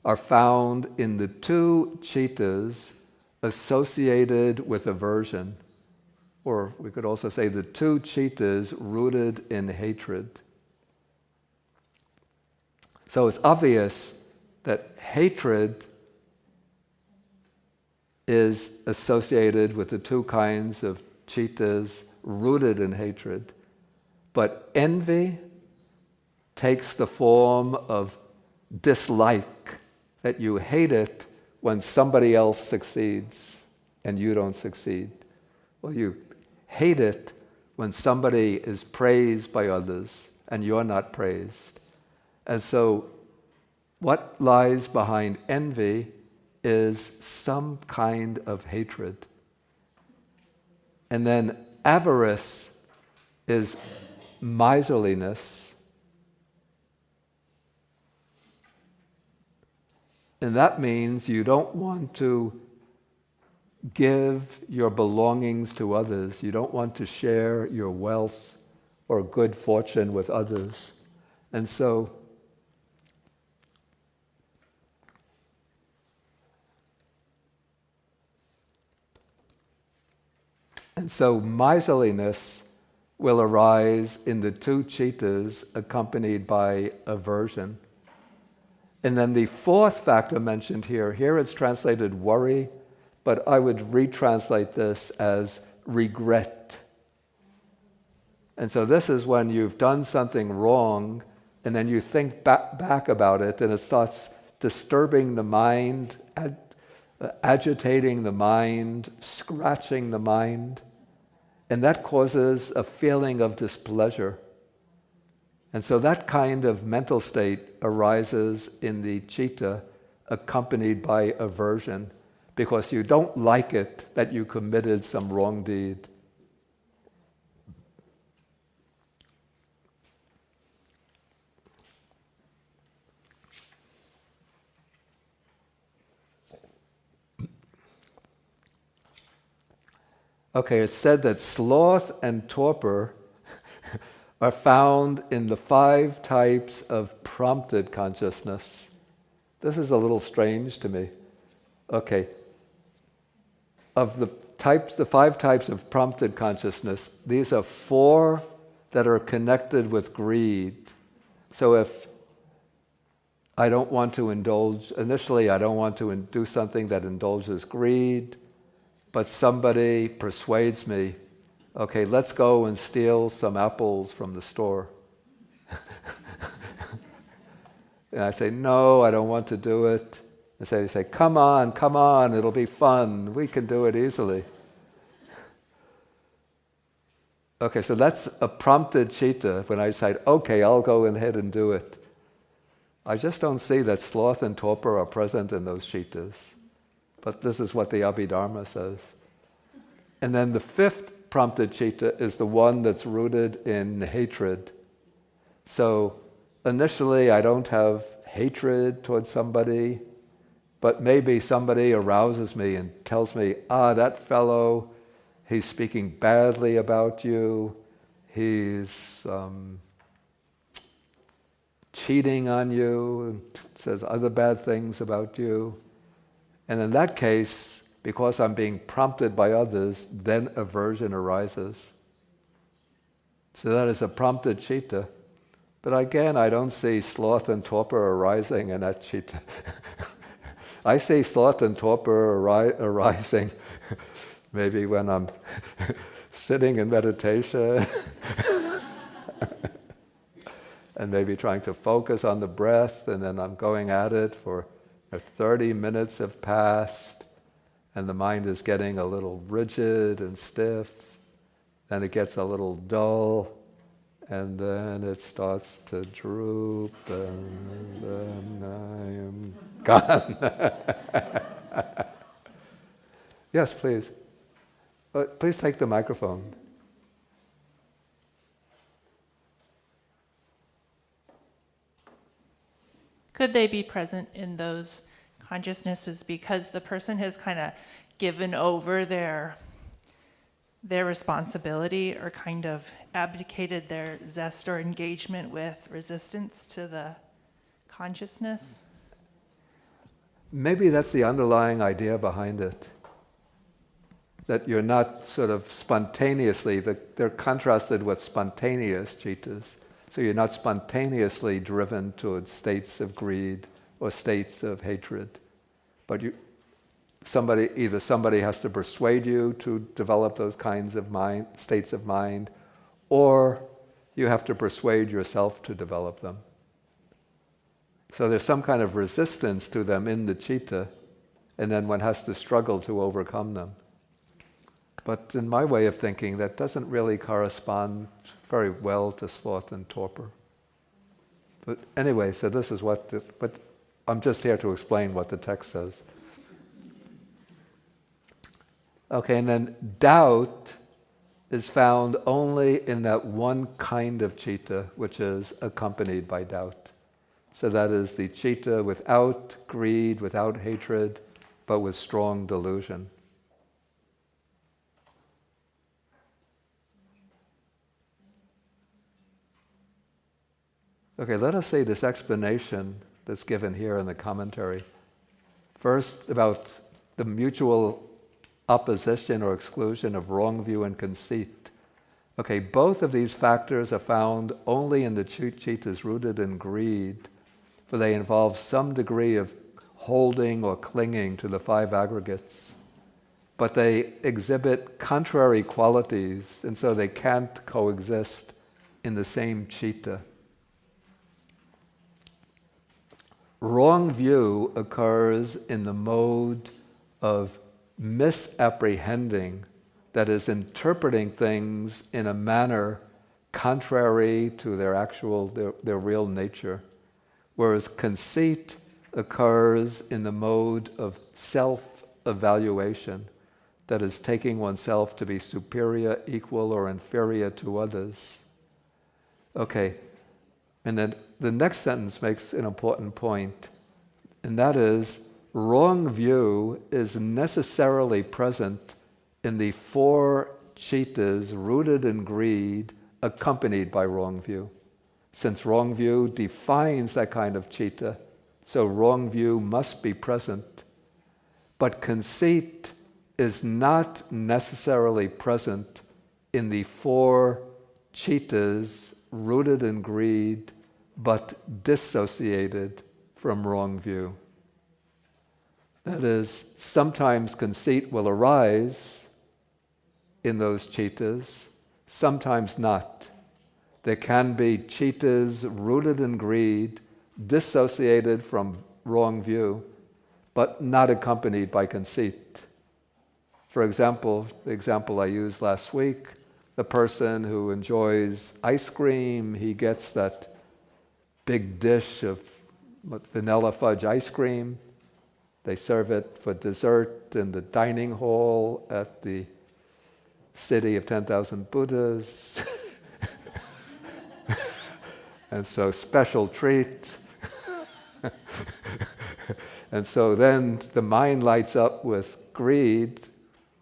are found in the 2 cittas associated with aversion. Or we could also say the 2 cittas rooted in hatred. So it's obvious that hatred is associated with the 2 kinds of cittas rooted in hatred. But envy takes the form of dislike, that you hate it when somebody else succeeds and you don't succeed. Well, you hate it when somebody is praised by others and you're not praised. And so what lies behind envy is some kind of hatred. And then avarice is miserliness. And that means you don't want to give your belongings to others. You don't want to share your wealth or good fortune with others. And so miserliness will arise in the 2 cittas accompanied by aversion. And then the 4th factor mentioned here it's translated worry, but I would retranslate this as regret. And so this is when you've done something wrong and then you think back about it and it starts disturbing the mind, agitating the mind, scratching the mind. And that causes a feeling of displeasure. And so that kind of mental state arises in the citta accompanied by aversion, because you don't like it that you committed some wrong deed. Okay, it's said that sloth and torpor are found in the 5 types of prompted consciousness. This is a little strange to me. Okay, of the 5 types of prompted consciousness, these are 4 that are connected with greed. So if I don't want to indulge, initially I don't want to do something that indulges greed, but somebody persuades me, okay, let's go and steal some apples from the store. And I say, no, I don't want to do it. And they say, come on, it'll be fun. We can do it easily. Okay, so that's a prompted citta when I decide, okay, I'll go ahead and do it. I just don't see that sloth and torpor are present in those cittas. But this is what the Abhidhamma says. And then the 5th prompted citta is the one that's rooted in hatred. So initially I don't have hatred towards somebody, but maybe somebody arouses me and tells me, that fellow, he's speaking badly about you, he's cheating on you, and says other bad things about you. And in that case, because I'm being prompted by others, then aversion arises. So that is a prompted citta. But again, I don't see sloth and torpor arising in that citta. I see sloth and torpor arising maybe when I'm sitting in meditation and maybe trying to focus on the breath, and then I'm going at it for 30 minutes have passed, and the mind is getting a little rigid and stiff. then it gets a little dull, and then it starts to droop, and then I am gone. Yes, please. Please take the microphone. Could they be present in those consciousnesses because the person has kind of given over their responsibility, or kind of abdicated their zest or engagement with resistance to the consciousness? Maybe that's the underlying idea behind it. That you're not sort of spontaneously, they're contrasted with spontaneous cittas. So you're not spontaneously driven towards states of greed or states of hatred. But either somebody has to persuade you to develop those kinds of states of mind, or you have to persuade yourself to develop them. So there's some kind of resistance to them in the citta, and then one has to struggle to overcome them. But in my way of thinking, that doesn't really correspond very well to sloth and torpor. But anyway, so this is but I'm just here to explain what the text says. Okay, and then doubt is found only in that one kind of citta, which is accompanied by doubt. So that is the citta without greed, without hatred, but with strong delusion. Okay, let us say this explanation that's given here in the commentary. First, about the mutual opposition or exclusion of wrong view and conceit. Okay, both of these factors are found only in the cittas rooted in greed, for they involve some degree of holding or clinging to the five aggregates. But they exhibit contrary qualities, and so they can't coexist in the same citta. Wrong view occurs in the mode of misapprehending, that is, interpreting things in a manner contrary to their real nature, whereas conceit occurs in the mode of self-evaluation, that is, taking oneself to be superior, equal, or inferior to others. Okay, and then the next sentence makes an important point, and that is, wrong view is necessarily present in the four cittas rooted in greed, accompanied by wrong view. Since wrong view defines that kind of citta, so wrong view must be present. But conceit is not necessarily present in the four cittas rooted in greed, but dissociated from wrong view. That is, sometimes conceit will arise in those cittas, sometimes not. There can be cittas rooted in greed, dissociated from wrong view, but not accompanied by conceit. For example, the example I used last week, the person who enjoys ice cream, he gets that big dish of vanilla fudge ice cream. They serve it for dessert in the dining hall at the City of 10,000 Buddhas. And so, special treat. And so then the mind lights up with greed.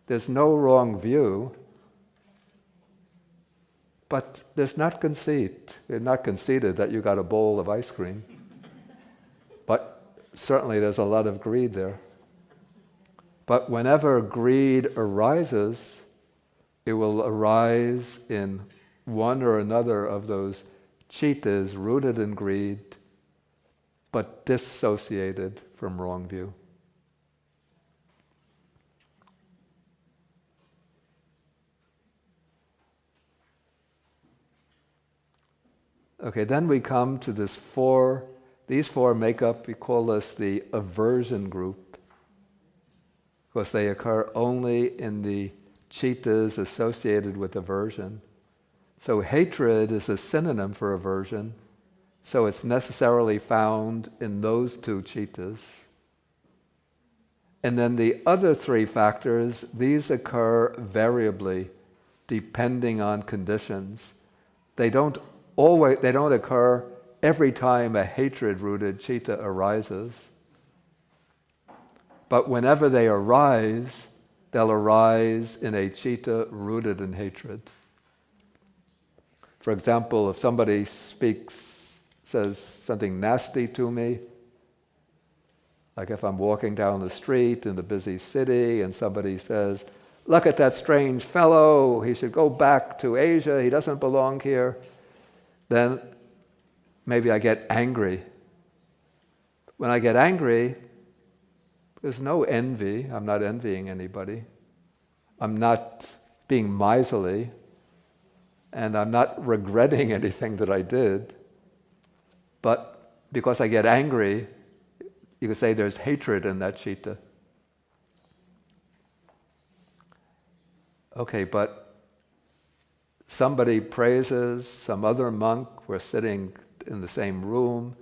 There's no wrong view, but there's not conceit. You're not conceited that you got a bowl of ice cream. But certainly there's a lot of greed there. But whenever greed arises, it will arise in one or another of those cittas rooted in greed, but dissociated from wrong view. Okay, then we come to these four make up, we call this the aversion group, because they occur only in the chittas associated with aversion. So hatred is a synonym for aversion, so it's necessarily found in those two chittas. And then the other three factors, these occur variably, depending on conditions. They don't occur every time a hatred-rooted citta arises. But whenever they arise, they'll arise in a citta rooted in hatred. For example, if somebody says something nasty to me, like if I'm walking down the street in the busy city and somebody says, "Look at that strange fellow, he should go back to Asia, he doesn't belong here," then maybe I get angry. When I get angry, there's no envy. I'm not envying anybody. I'm not being miserly, and I'm not regretting anything that I did. But because I get angry, you could say there's hatred in that citta. Okay, but somebody praises some other monk, we're sitting in the same room,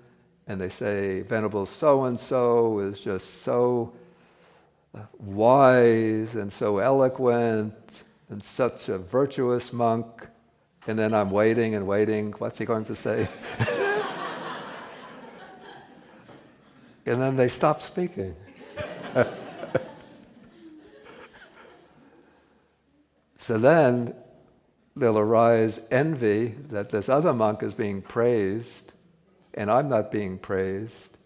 and they say, "Venerable so-and-so is just so wise and so eloquent and such a virtuous monk," and then I'm waiting and waiting, what's he going to say? And then they stop speaking. So then there'll arise envy that this other monk is being praised and I'm not being praised.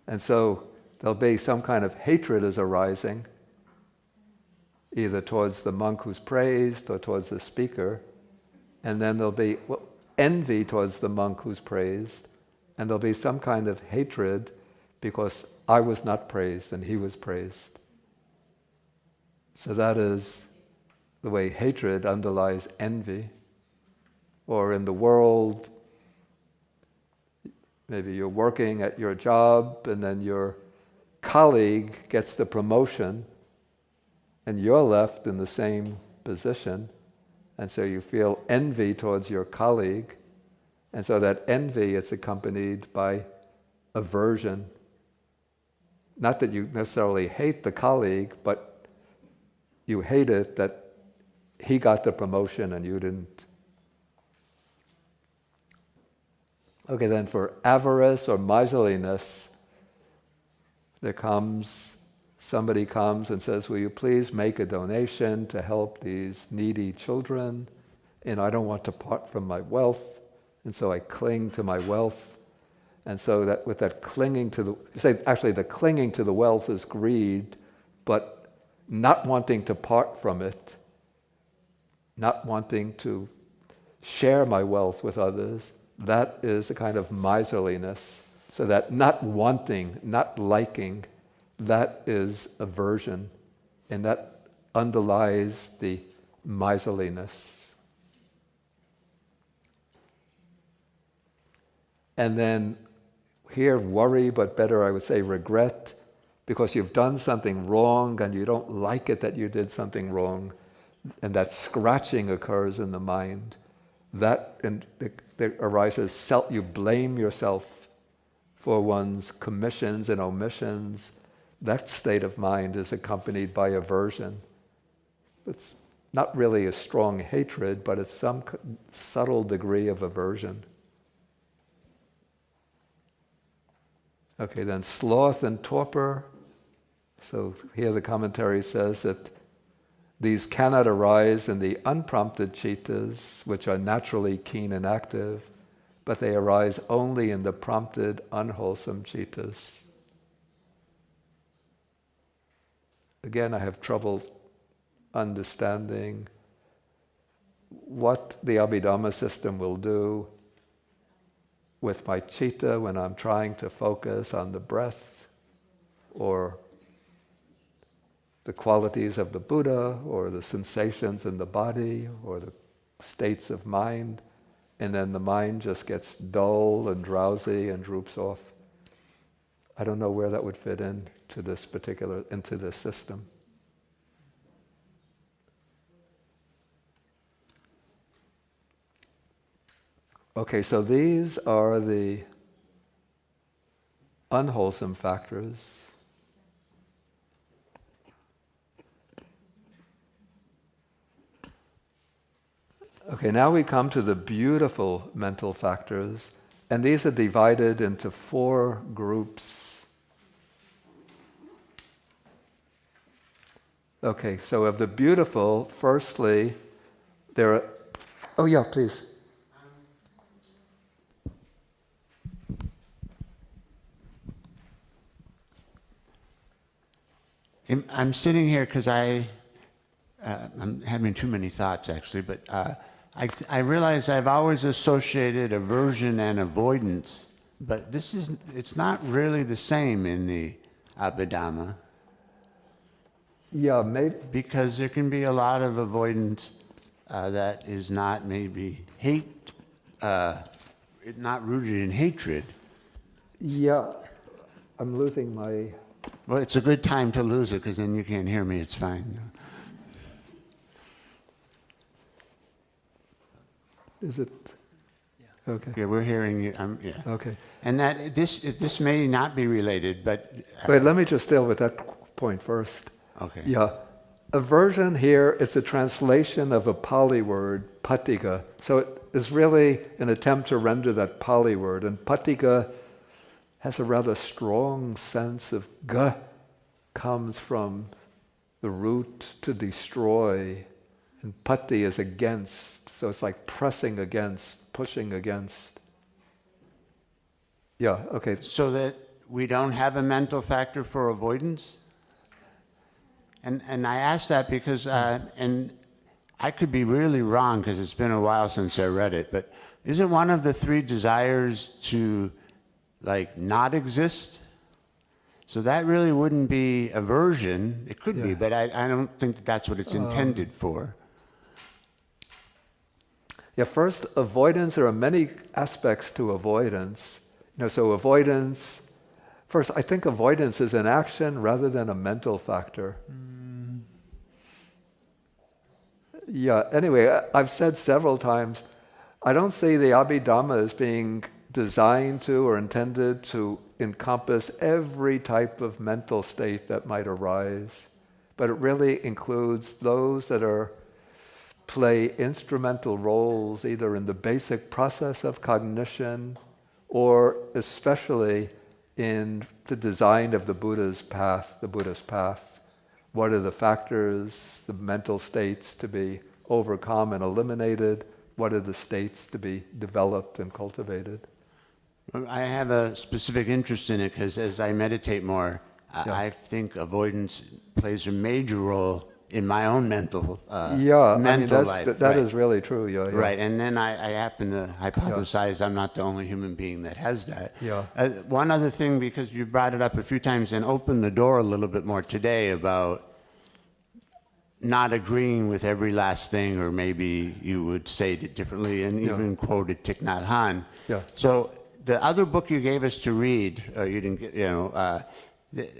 And so there'll be some kind of hatred is arising, either towards the monk who's praised or towards the speaker. And then there'll be envy towards the monk who's praised. And there'll be some kind of hatred because I was not praised and he was praised. So that is the way hatred underlies envy. Or in the world, maybe you're working at your job and then your colleague gets the promotion and you're left in the same position, and so you feel envy towards your colleague, and so that envy is accompanied by aversion. Not that you necessarily hate the colleague, but you hate it that he got the promotion and you didn't. Okay, then for avarice or miserliness, somebody comes and says, "Will you please make a donation to help these needy children? And I don't want to part from my wealth, and so I cling to my wealth." And so that with that clinging to the clinging to the wealth is greed, but not wanting to part from it, not wanting to share my wealth with others, that is a kind of miserliness. So that not wanting, not liking, that is aversion, and that underlies the miserliness. And then here, worry, but better I would say regret, because you've done something wrong and you don't like it that you did something wrong, and that scratching occurs in the mind. That arises, you blame yourself for one's commissions and omissions. That state of mind is accompanied by aversion. It's not really a strong hatred, but it's some subtle degree of aversion. Okay, then sloth and torpor. So here the commentary says that these cannot arise in the unprompted cittas, which are naturally keen and active, but they arise only in the prompted, unwholesome cittas. Again, I have trouble understanding what the Abhidhamma system will do with my citta when I'm trying to focus on the breath or the qualities of the Buddha or the sensations in the body or the states of mind, and then the mind just gets dull and drowsy and droops off. I don't know where that would fit into this system. Okay, so these are the unwholesome factors. Okay, now we come to the beautiful mental factors, and these are divided into 4 groups. Okay, so of the beautiful, firstly, there are... Oh yeah, please. I'm sitting here because I'm having too many thoughts, actually, but I realize I've always associated aversion and avoidance, but it's not really the same in the Abhidhamma. Yeah, maybe. Because there can be a lot of avoidance that is not maybe hate, not rooted in hatred. Yeah, I'm losing my... Well, it's a good time to lose it because then you can't hear me. It's fine. Is it? Yeah. Okay. Yeah, we're hearing you. Yeah. Okay. And that this may not be related, but Wait, let me just deal with that point first. Okay. Yeah. Aversion here, it's a translation of a Pali word, patika. So it is really an attempt to render that Pali word. And patika has a rather strong sense of ga, comes from the root to destroy. And pati is against. So it's like pressing against, pushing against. Yeah, okay. So that we don't have a mental factor for avoidance? And I ask that because, and I could be really wrong because it's been a while since I read it, but isn't one of the 3 desires to like not exist? So that really wouldn't be aversion. It could be, but I don't think that's what it's intended for. Yeah, first, avoidance, there are many aspects to avoidance. So avoidance, first, I think avoidance is an action rather than a mental factor. Yeah, anyway, I've said several times, I don't see the Abhidhamma as being designed to or intended to encompass every type of mental state that might arise, but it really includes those that play instrumental roles either in the basic process of cognition or especially in the design of the Buddhist path. What are the factors, the mental states to be overcome and eliminated? What are the states to be developed and cultivated? I have a specific interest in it because as I meditate more, I think avoidance plays a major role in my own mental life. That is really true. Yeah. Right, and then I happen to hypothesize I'm not the only human being that has that. Yeah. One other thing, because you brought it up a few times and opened the door a little bit more today about not agreeing with every last thing, or maybe you would say it differently and even quoted Thich Nhat Hanh. Yeah. So the other book you gave us to read, you didn't get,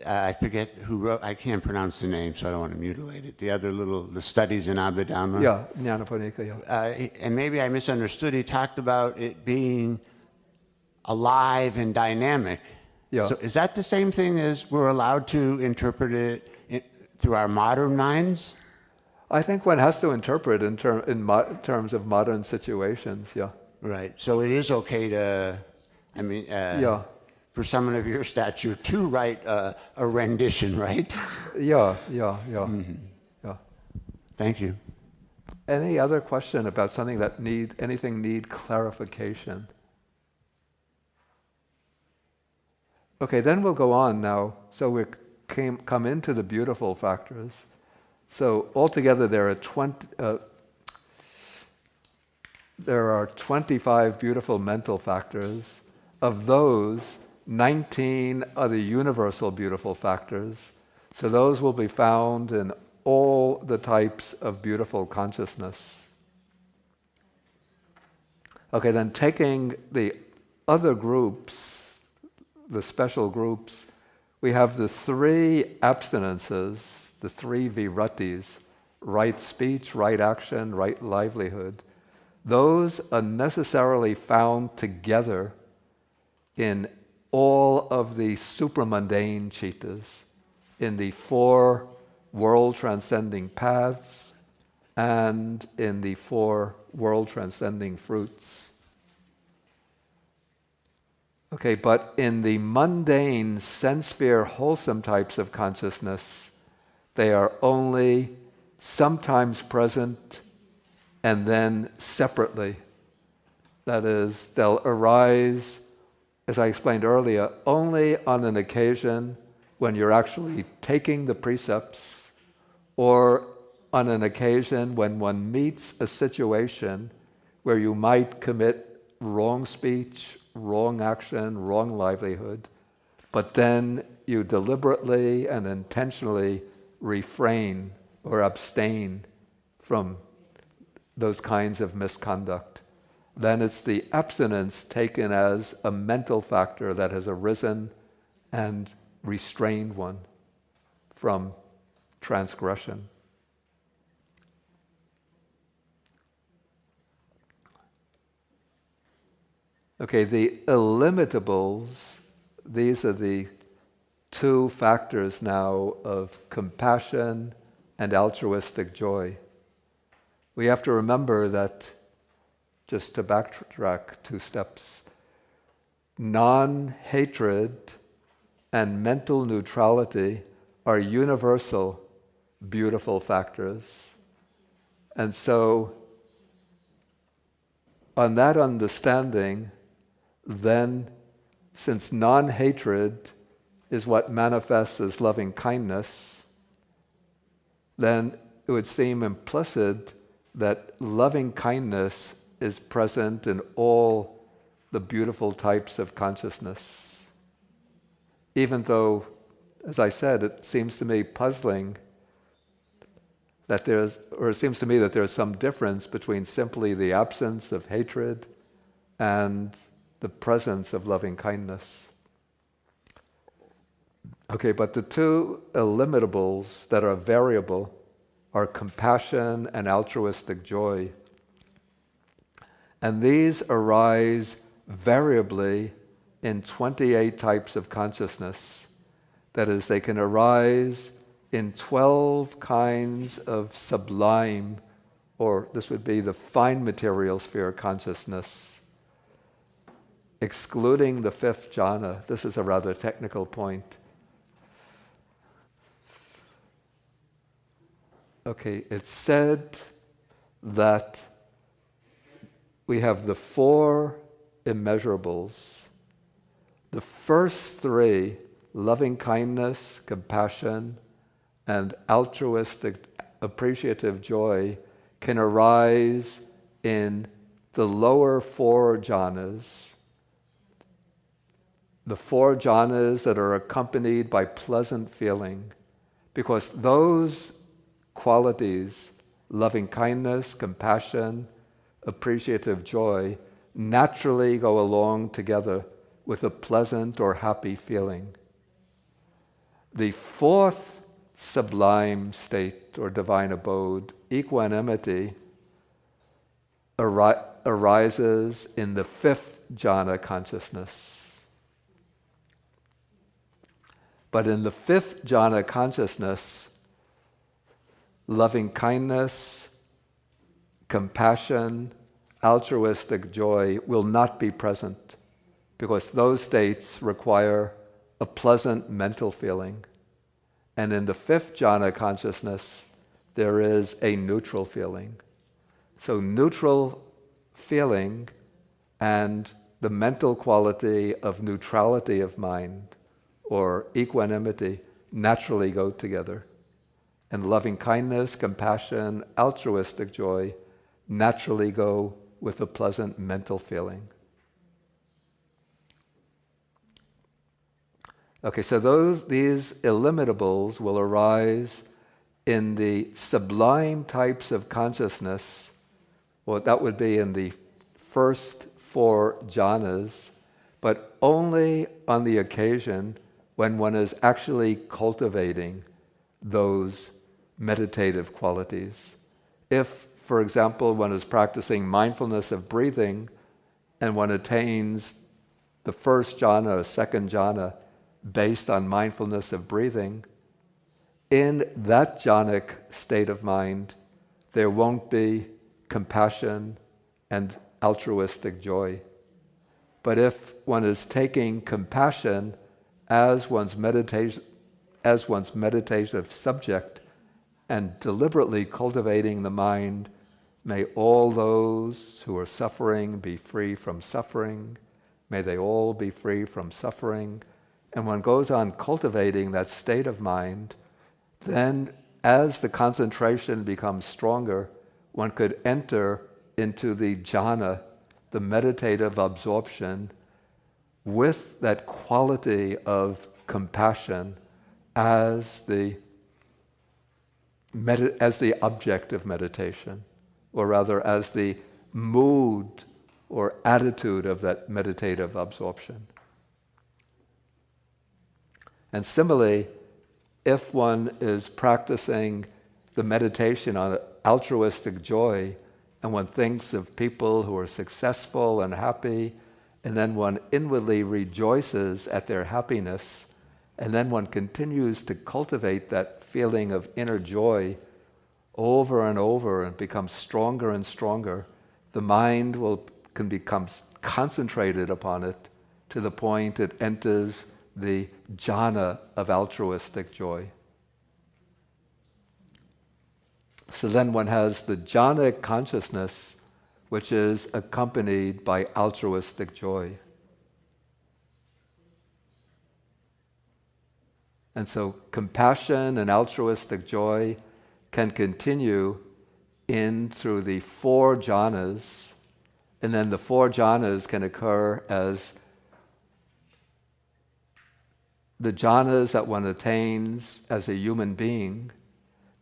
I forget who wrote, I can't pronounce the name, so I don't want to mutilate it. The studies in Abhidhamma. Yeah, Jnanapanika, yeah. And maybe I misunderstood. He talked about it being alive and dynamic. Yeah. So is that the same thing as we're allowed to interpret it through our modern minds? I think one has to interpret in terms of modern situations, yeah. Right. So it is okay to, for someone of your stature to write a rendition, right? Yeah. Mm-hmm. Yeah. Thank you. Any other question about something that need clarification? Okay, then we'll go on now. So we come into the beautiful factors. So altogether there are 25 beautiful mental factors. Of those, 19 are the universal beautiful factors. So those will be found in all the types of beautiful consciousness. Okay, then taking the other groups, the special groups, we have the 3 abstinences, the 3 viratis, right speech, right action, right livelihood. those are necessarily found together in all of the supramundane cittas, in the 4 world-transcending paths and in the 4 world-transcending fruits. Okay, but in the mundane, sense-sphere, wholesome types of consciousness, they are only sometimes present and then separately. That is, they'll arise, as I explained earlier, only on an occasion when you're actually taking the precepts, or on an occasion when one meets a situation where you might commit wrong speech, wrong action, wrong livelihood, but then you deliberately and intentionally refrain or abstain from those kinds of misconduct. Then it's the abstinence taken as a mental factor that has arisen and restrained one from transgression. Okay, the illimitables, these are the 2 factors now of compassion and altruistic joy. We have to remember that, just to backtrack 2 steps, non-hatred and mental neutrality are universal, beautiful factors. And so, on that understanding, then, since non-hatred is what manifests as loving kindness, then it would seem implicit that loving kindness is present in all the beautiful types of consciousness. Even though, as I said, it seems to me puzzling that it seems to me that there's some difference between simply the absence of hatred and the presence of loving kindness. Okay, but the 2 illimitables that are variable are compassion and altruistic joy. And these arise variably in 28 types of consciousness. That is, they can arise in 12 kinds of sublime, or this would be the fine material sphere consciousness, excluding the 5th jhana. This is a rather technical point. Okay, it's said that we have the 4 immeasurables. The first 3, loving kindness, compassion, and altruistic appreciative joy, can arise in the lower 4 jhanas. The 4 jhanas that are accompanied by pleasant feeling, because those qualities, loving kindness, compassion, appreciative joy, naturally go along together with a pleasant or happy feeling. The 4th sublime state or divine abode, equanimity, arises in the 5th jhana consciousness. But in the 5th jhana consciousness, loving kindness, compassion, altruistic joy will not be present, because those states require a pleasant mental feeling. And in the 5th jhana consciousness, there is a neutral feeling. So neutral feeling and the mental quality of neutrality of mind, or equanimity, naturally go together. And loving kindness, compassion, altruistic joy naturally go with a pleasant mental feeling. Okay, so these illimitables will arise in the sublime types of consciousness. Well, that would be in the first 4 jhanas, but only on the occasion when one is actually cultivating those meditative qualities. If, for example, one is practicing mindfulness of breathing and one attains the first jhana or second jhana based on mindfulness of breathing, in that jhanic state of mind, there won't be compassion and altruistic joy. But if one is taking compassion as one's meditative subject and deliberately cultivating the mind, may all those who are suffering be free from suffering, may they all be free from suffering, and one goes on cultivating that state of mind, then as the concentration becomes stronger, one could enter into the jhana, the meditative absorption, with that quality of compassion as the object of meditation, or rather as the mood or attitude of that meditative absorption. And similarly, if one is practicing the meditation on altruistic joy, and one thinks of people who are successful and happy, and then one inwardly rejoices at their happiness, and then one continues to cultivate that feeling of inner joy over and over and becomes stronger and stronger, the mind can become concentrated upon it to the point it enters the jhana of altruistic joy. So then one has the jhanic consciousness, which is accompanied by altruistic joy. And so compassion and altruistic joy can continue in through the 4 jhanas, and then the 4 jhanas can occur as the jhanas that one attains as a human being.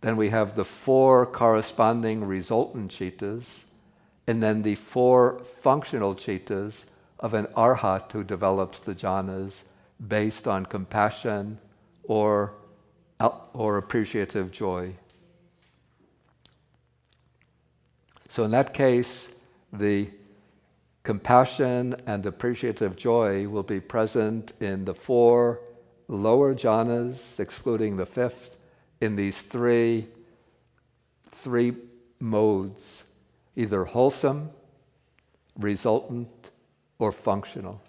Then we have the 4 corresponding resultant chittas, and then the 4 functional chittas of an arhat who develops the jhanas based on compassion or appreciative joy. So in that case, the compassion and appreciative joy will be present in the 4 lower jhanas, excluding the 5th, in these three modes, either wholesome, resultant, or functional.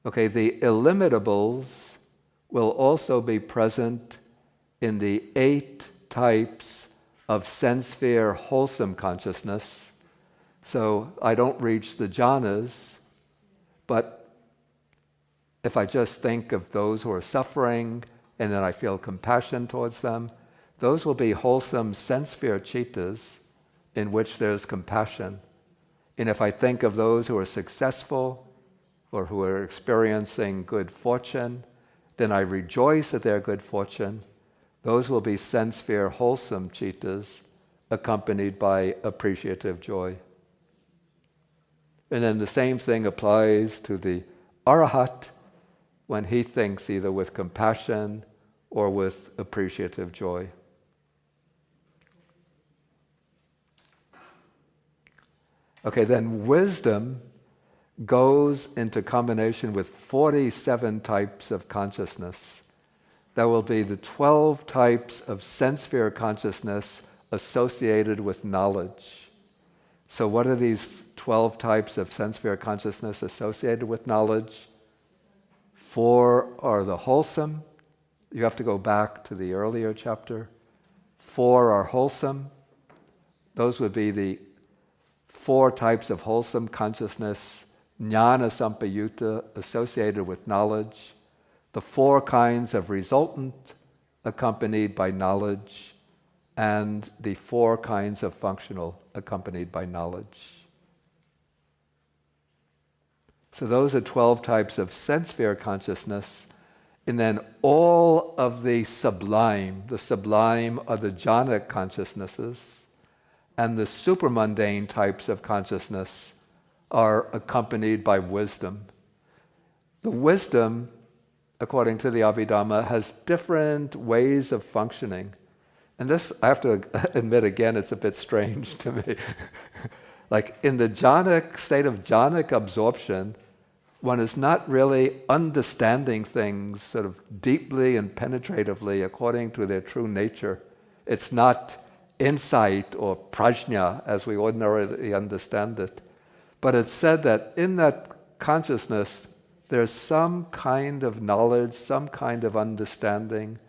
Okay, the illimitables will also be present in the 8 types of sense sphere wholesome consciousness. So I don't reach the jhanas, but if I just think of those who are suffering and then I feel compassion towards them, those will be wholesome sense sphere chittas in which there's compassion. And if I think of those who are successful or who are experiencing good fortune, then I rejoice at their good fortune. Those will be sense sphere wholesome chittas accompanied by appreciative joy. And then the same thing applies to the arahat when he thinks either with compassion or with appreciative joy. Okay, then wisdom goes into combination with 47 types of consciousness. There will be the 12 types of sense sphere consciousness associated with knowledge. So what are these 12 types of sense sphere consciousness associated with knowledge? 4 are the wholesome. You have to go back to the earlier chapter. 4 are wholesome. Those would be the 4 types of wholesome consciousness, jnana sampayutta, associated with knowledge. The 4 kinds of resultant, accompanied by knowledge, and the 4 kinds of functional, accompanied by knowledge. So those are 12 types of sense sphere consciousness. And then all of the sublime are the jhanic consciousnesses, and the supramundane types of consciousness are accompanied by wisdom. The wisdom, according to the Abhidhamma, has different ways of functioning. And this, I have to admit again, it's a bit strange to me. Like in the jhanic state of jhanic absorption, one is not really understanding things sort of deeply and penetratively according to their true nature. It's not insight or prajna as we ordinarily understand it. But it's said that in that consciousness, there's some kind of knowledge, some kind of understanding,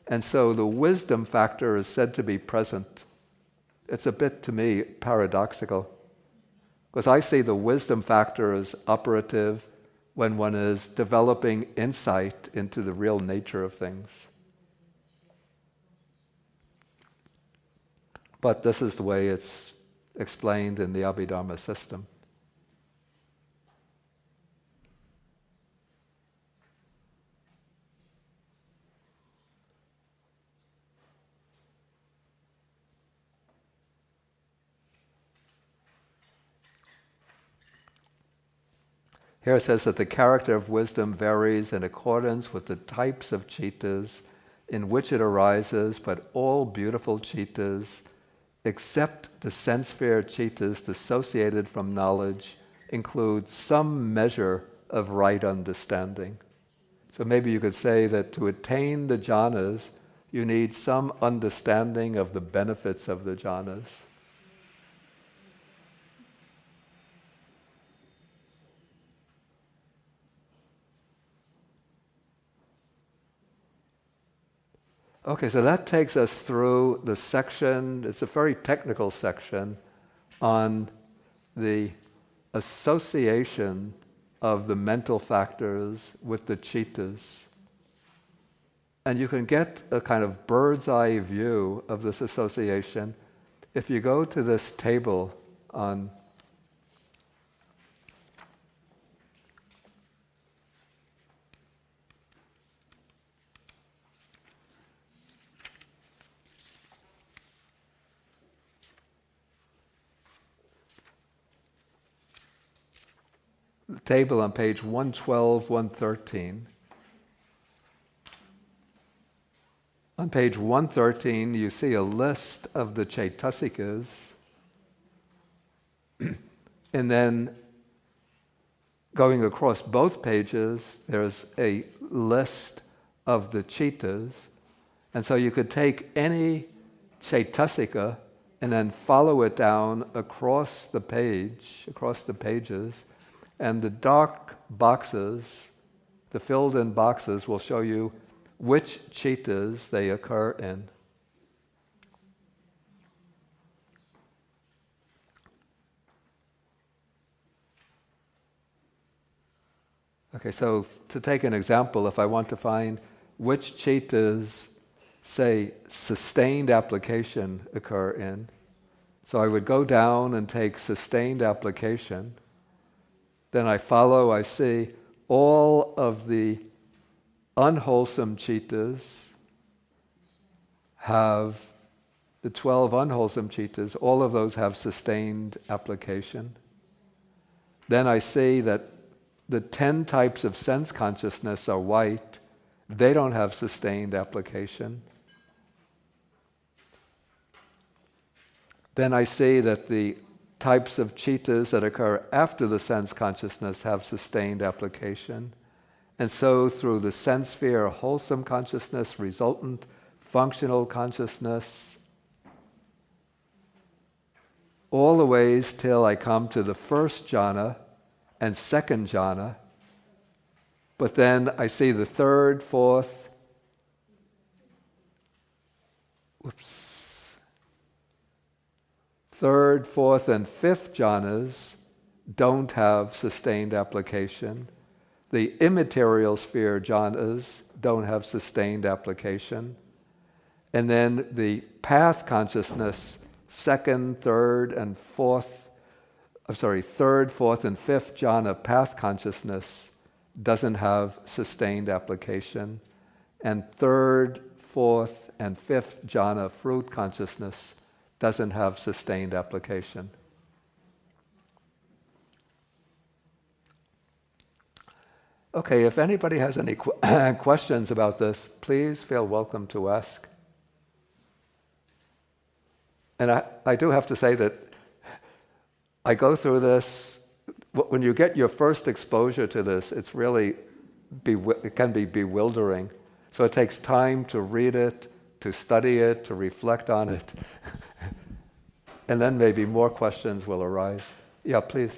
and so the wisdom factor is said to be present. It's a bit, to me, paradoxical, because I see the wisdom factor as operative when one is developing insight into the real nature of things. But this is the way it's explained in the Abhidhamma system. Here it says that the character of wisdom varies in accordance with the types of cittas in which it arises, but all beautiful cittas, except the sense-sphere cittas dissociated from knowledge, include some measure of right understanding. So maybe you could say that to attain the jhanas, you need some understanding of the benefits of the jhanas. Okay, so that takes us through the section, it's a very technical section, on the association of the mental factors with the cittas. And you can get a kind of bird's eye view of this association if you go to this table on the table on page 112, 113. On page 113, you see a list of the Chaitasikas, and then going across both pages, there's a list of the cittas, and so you could take any Chaitasika and then follow it down across the page, across the pages, and the dark boxes, the filled-in boxes, will show you which cittas they occur in. Okay, so to take an example, if I want to find which cittas, say, sustained application occur in, so I would go down and take sustained application. Then I follow, I see all of the unwholesome cittas have, the 12 unwholesome cittas, all of those have sustained application. Then I see that the 10 types of sense consciousness are white, they don't have sustained application. Then I see that the types of cittas that occur after the sense consciousness have sustained application. And so through the sense sphere, wholesome consciousness, resultant functional consciousness, all the ways till I come to the first jhana and second jhana. But then I see the third, fourth, third, fourth, and fifth jhanas don't have sustained application. The immaterial sphere jhanas don't have sustained application. And then the path consciousness, third, fourth, and fifth jhana path consciousness doesn't have sustained application. And third, fourth, and fifth jhana fruit consciousness doesn't have sustained application. Okay, if anybody has any questions about this, please feel welcome to ask. And I do have to say that I go through this, when you get your first exposure to this, it's really, it can be bewildering. So it takes time to read it, to study it, to reflect on it. And then maybe more questions will arise. Yeah, please.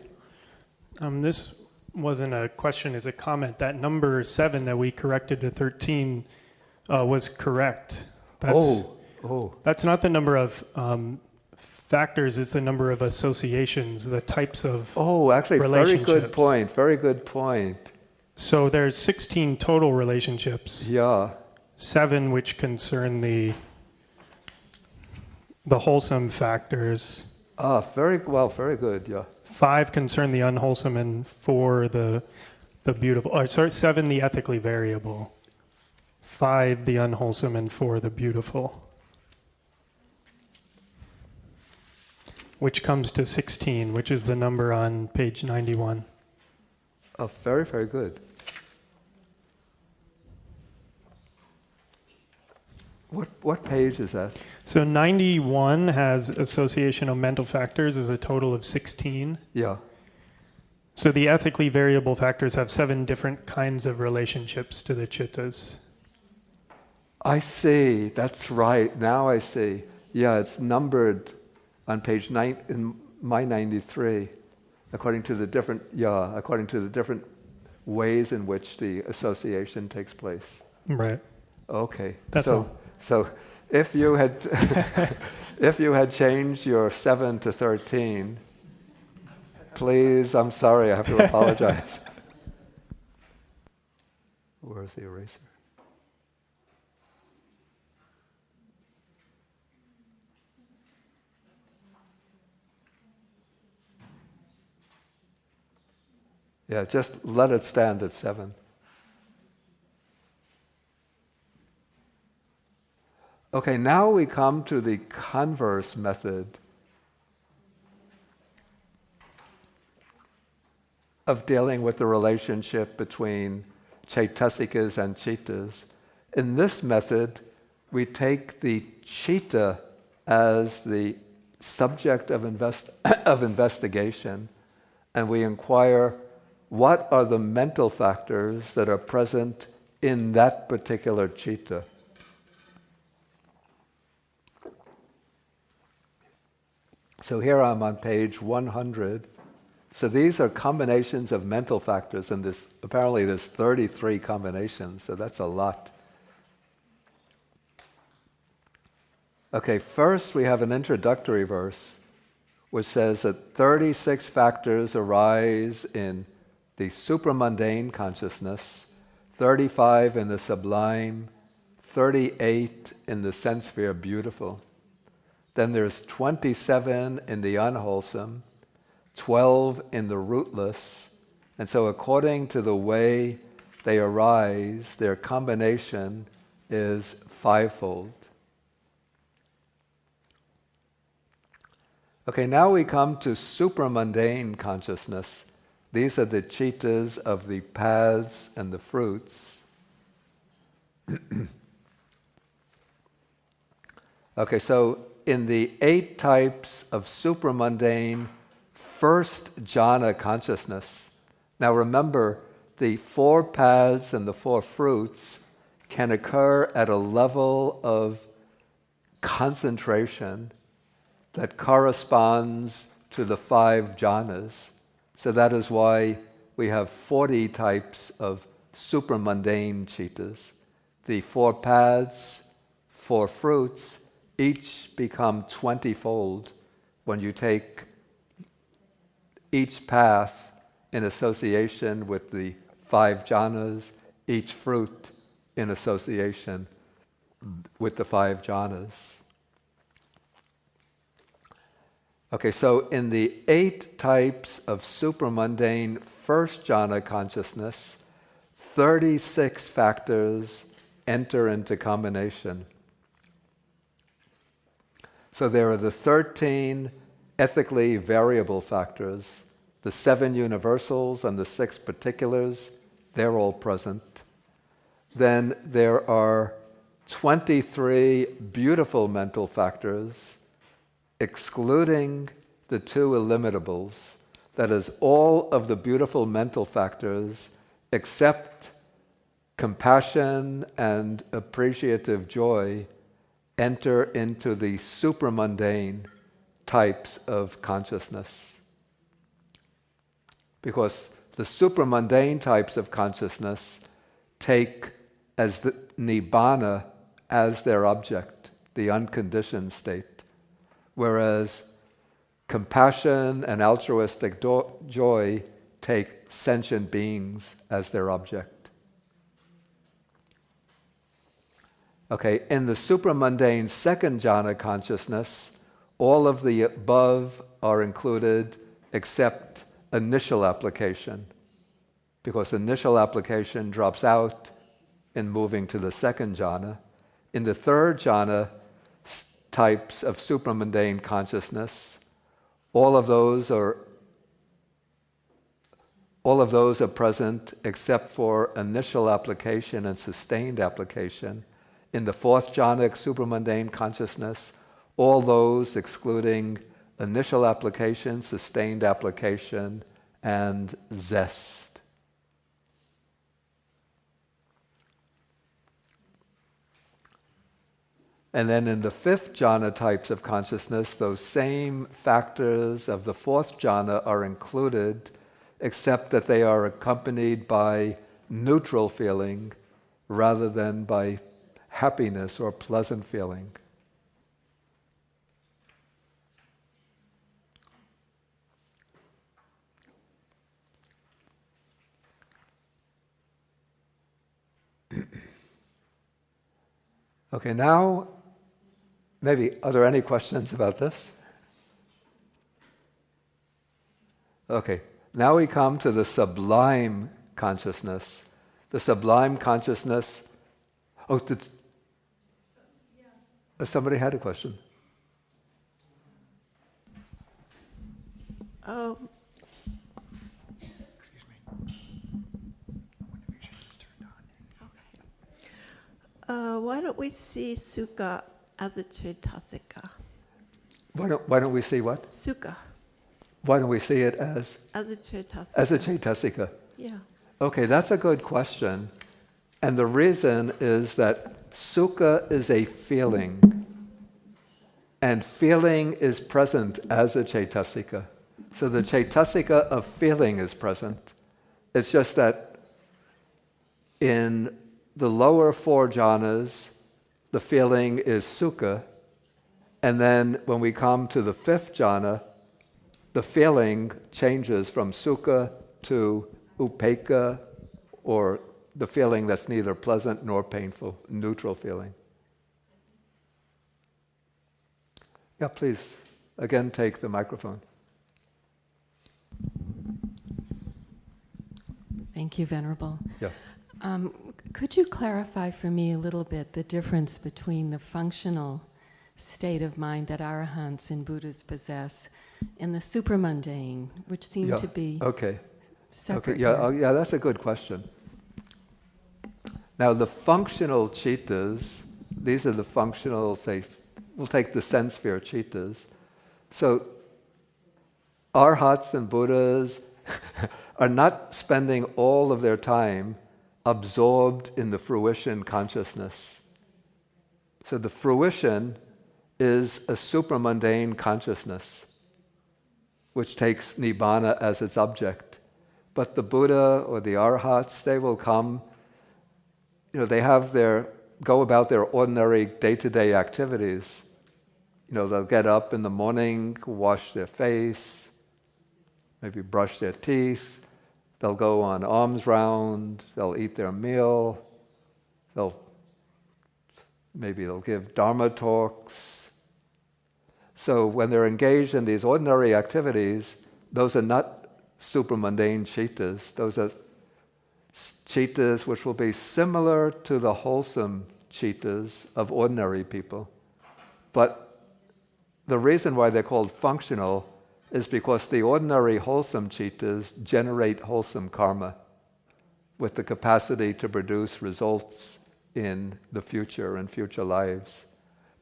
This wasn't a question, it's a comment. That number 7 that we corrected to 13 was correct. That's not the number of factors, it's the number of associations, the types of actually, very good point, very good point. So there's 16 total relationships. Yeah. 7 which concern the wholesome factors. Very good, yeah. 5 concern the unwholesome, and 4 the beautiful. 7 the ethically variable. 5 the unwholesome, and 4 the beautiful. Which comes to 16, which is the number on page 91. Very, very good. What page is that? So 91 has association of mental factors as a total of 16. Yeah. So the ethically variable factors have 7 different kinds of relationships to the chittas. I see. That's right. Now I see. Yeah, it's numbered on page 9 in my 93, according to the different ways in which the association takes place. Right. Okay. That's all. So if you had if you had changed your 7 to 13, please, I'm sorry, I have to apologize. Where's the eraser? Yeah, just let it stand at 7. Okay, now we come to the converse method of dealing with the relationship between chaitasikas and chittas. In this method, we take the chitta as the subject of investigation, and we inquire, what are the mental factors that are present in that particular citta? So here I'm on page 100. So these are combinations of mental factors, and apparently there's 33 combinations, so that's a lot. Okay, first we have an introductory verse which says that 36 factors arise in the supramundane consciousness, 35 in the sublime, 38 in the sense sphere beautiful. Then there's 27 in the unwholesome, 12 in the rootless, and so according to the way they arise, their combination is fivefold. Okay, now we come to supramundane consciousness. These are the chittas of the paths and the fruits. Okay, so in the 8 types of supramundane first jhana consciousness, now remember, the 4 paths and the 4 fruits can occur at a level of concentration that corresponds to the 5 jhanas. So that is why we have 40 types of supramundane chittas. The 4 paths, 4 fruits, each become 20-fold when you take each path in association with the 5 jhanas, each fruit in association with the 5 jhanas. Okay, so in the 8 types of supramundane first jhana consciousness, 36 factors enter into combination. So there are the 13 ethically variable factors, the 7 universals and the 6 particulars, they're all present. Then there are 23 beautiful mental factors, excluding the two illimitables, that is, all of the beautiful mental factors except compassion and appreciative joy, enter into the supramundane types of consciousness. Because the supramundane types of consciousness take as the nibbana as their object, the unconditioned state, whereas compassion and altruistic joy take sentient beings as their object. Okay, in the supramundane second jhana consciousness, all of the above are included except initial application, because initial application drops out in moving to the second jhana. In the third jhana types of supramundane consciousness, all of those are present except for initial application and sustained application. In the fourth jhanic supramundane consciousness, all those excluding initial application, sustained application, and zest. And then in the fifth jhana types of consciousness, those same factors of the fourth jhana are included, except that they are accompanied by neutral feeling rather than by happiness or pleasant feeling. Okay, now, maybe, are there any questions about this? Okay, now we come to the sublime consciousness. The sublime consciousness. Oh, somebody had a question. Excuse me. I want to make sure it's turned on. Okay. Why don't we see sukha as a cetasika? Why don't we see what? Sukha. Why don't we see it as a cetasika? As a cetasika. Yeah. Okay, that's a good question. And the reason is that sukha is a feeling. And feeling is present as a cetasika. So the cetasika of feeling is present. It's just that in the lower four jhanas, the feeling is sukha. And then when we come to the fifth jhana, the feeling changes from sukha to upekkha, or the feeling that's neither pleasant nor painful, neutral feeling. Yeah, please, again, take the microphone. Thank you, Venerable. Yeah. Could you clarify for me a little bit the difference between the functional state of mind that arahants and Buddhas possess and the supramundane, which seem to be separate? Okay. Yeah, that's a good question. Now, the functional chittas, these are the functional, say, we'll take the sense sphere chittas. So, arhats and Buddhas are not spending all of their time absorbed in the fruition consciousness. So the fruition is a supramundane consciousness, which takes nibbana as its object. But the Buddha or the arhats, they will come, they go about their ordinary day-to-day activities. They'll get up in the morning, wash their face, maybe brush their teeth. They'll go on alms round. They'll eat their meal. Maybe they'll give dharma talks. So when they're engaged in these ordinary activities, those are not supramundane chittas. Those are chittas which will be similar to the wholesome chittas of ordinary people. But the reason why they're called functional is because the ordinary wholesome chittas generate wholesome karma with the capacity to produce results in the future and future lives.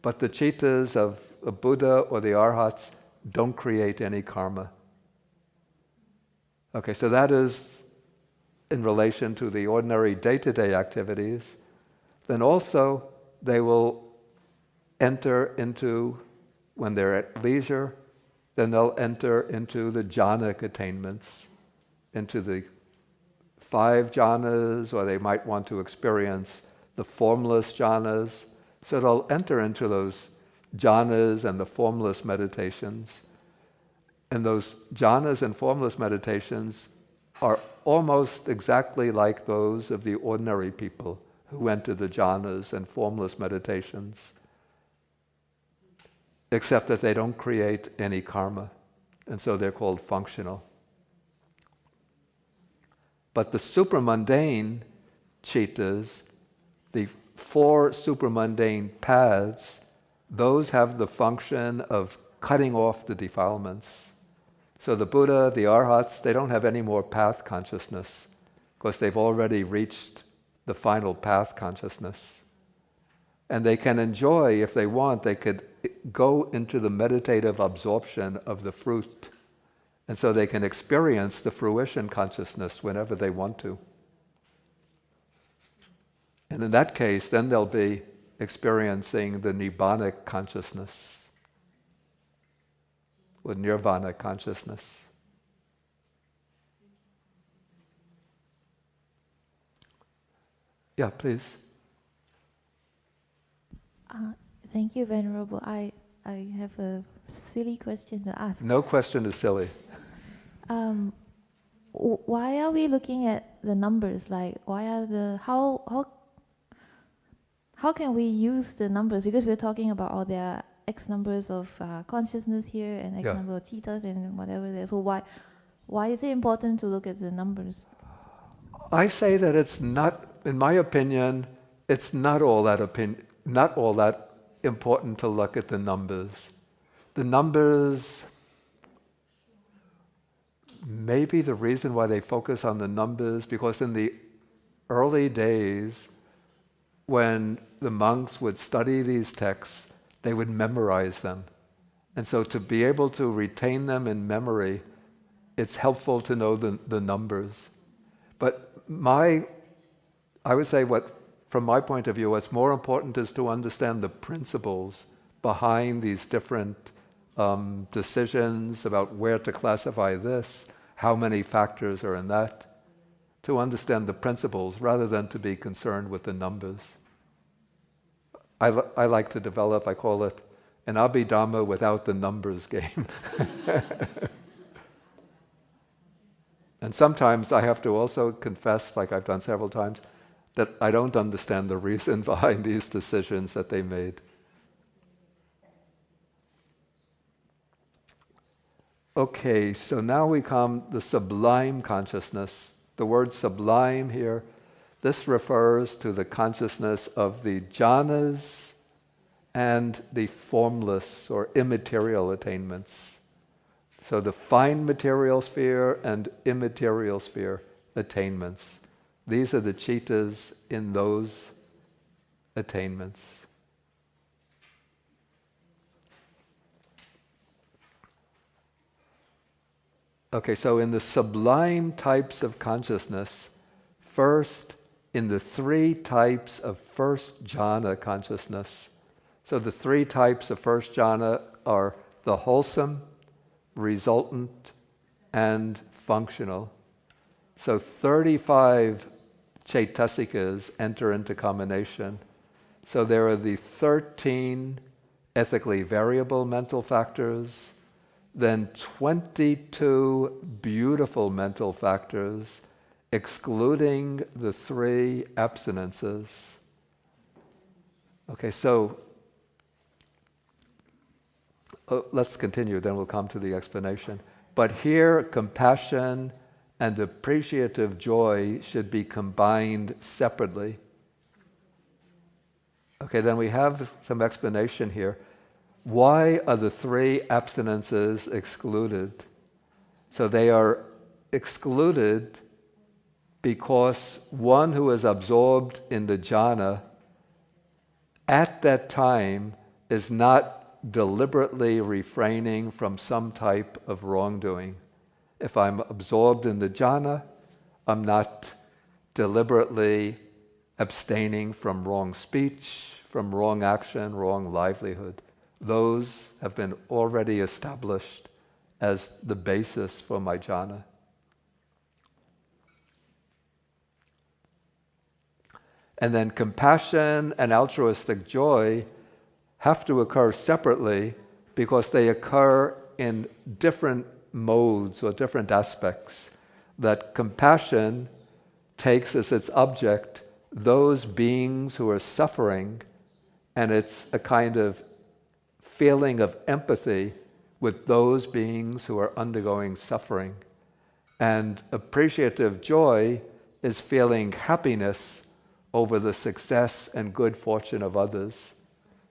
But the chittas of the Buddha or the Arhats don't create any karma. Okay, so that is in relation to the ordinary day-to-day activities. Then also they will enter into, when they're at leisure, then they'll enter into the jhanic attainments, into the 5 jhanas, or they might want to experience the formless jhanas. So they'll enter into those jhanas and the formless meditations. And those jhanas and formless meditations are almost exactly like those of the ordinary people who enter the jhanas and formless meditations, except that they don't create any karma, and so they're called functional. But the supramundane citas, the 4 supramundane paths, those have the function of cutting off the defilements. So the Buddha, the Arhats, they don't have any more path consciousness because they've already reached the final path consciousness. And they can enjoy, if they want, they could go into the meditative absorption of the fruit. And so they can experience the fruition consciousness whenever they want to. And in that case, then they'll be experiencing the nibbanic consciousness, with nirvana consciousness. Yeah, please. Thank you, Venerable. I have a silly question to ask. No question is silly. Why are we looking at the numbers? Like, why are how can we use the numbers? Because we're talking about all there X numbers of consciousness here and X number of citas and whatever there. So why is it important to look at the numbers? I say that it's not, in my opinion, it's not all that important to look at the numbers. The numbers, maybe the reason why they focus on the numbers, because in the early days, when the monks would study these texts, they would memorize them. And so to be able to retain them in memory, it's helpful to know the numbers. But I would say from my point of view, what's more important is to understand the principles behind these different decisions about where to classify this, how many factors are in that, to understand the principles rather than to be concerned with the numbers. I like to develop, I call it an Abhidhamma without the numbers game. And sometimes I have to also confess, like I've done several times, that I don't understand the reason behind these decisions that they made. Okay, so now we come to the sublime consciousness. The word sublime here, this refers to the consciousness of the jhanas and the formless or immaterial attainments. So the fine material sphere and immaterial sphere attainments. These are the citas in those attainments. Okay, so in the sublime types of consciousness, first in the 3 types of first jhana consciousness. So the 3 types of first jhana are the wholesome, resultant, and functional. So 35 chaitasikas enter into combination. So there are the 13 ethically variable mental factors, then 22 beautiful mental factors, excluding the 3 abstinences. Okay, so let's continue, then we'll come to the explanation. But here, compassion and appreciative joy should be combined separately. Okay, then we have some explanation here. Why are the 3 abstinences excluded? So they are excluded because one who is absorbed in the jhana at that time is not deliberately refraining from some type of wrongdoing. If I'm absorbed in the jhana, I'm not deliberately abstaining from wrong speech, from wrong action, wrong livelihood. Those have been already established as the basis for my jhana. And then compassion and altruistic joy have to occur separately because they occur in different modes or different aspects. That compassion takes as its object those beings who are suffering, and it's a kind of feeling of empathy with those beings who are undergoing suffering. And appreciative joy is feeling happiness over the success and good fortune of others.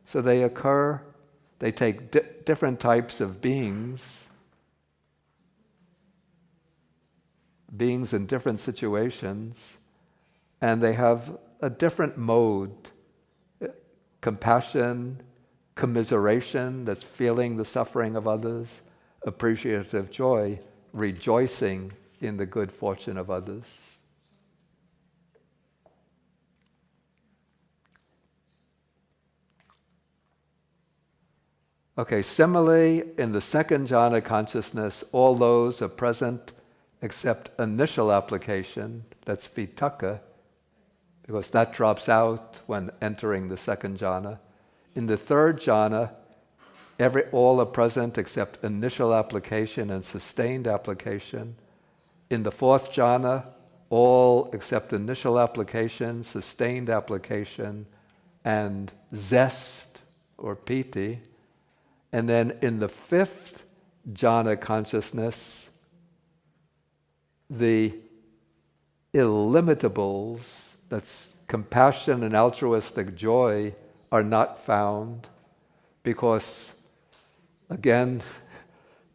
So they occur, they take different types of beings in different situations, and they have a different mode. Compassion, commiseration, that's feeling the suffering of others. Appreciative joy, rejoicing in the good fortune of others. Okay, similarly, in the second jhana consciousness, all those are present except initial application, that's vitakka, because that drops out when entering the second jhana. In the third jhana, all are present except initial application and sustained application. In the fourth jhana, all except initial application, sustained application, and zest or piti. And then in the fifth jhana consciousness, the illimitables, that's compassion and altruistic joy, are not found because, again,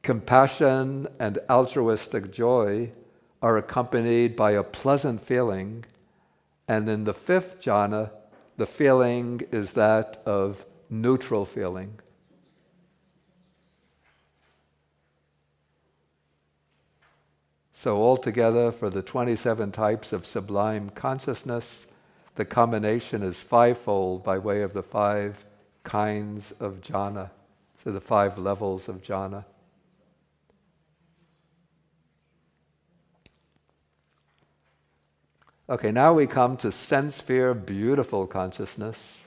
compassion and altruistic joy are accompanied by a pleasant feeling, and in the fifth jhana, the feeling is that of neutral feeling. So altogether, for the 27 types of sublime consciousness, the combination is fivefold by way of the 5 kinds of jhana, so the 5 levels of jhana. Okay, now we come to sense sphere beautiful consciousness.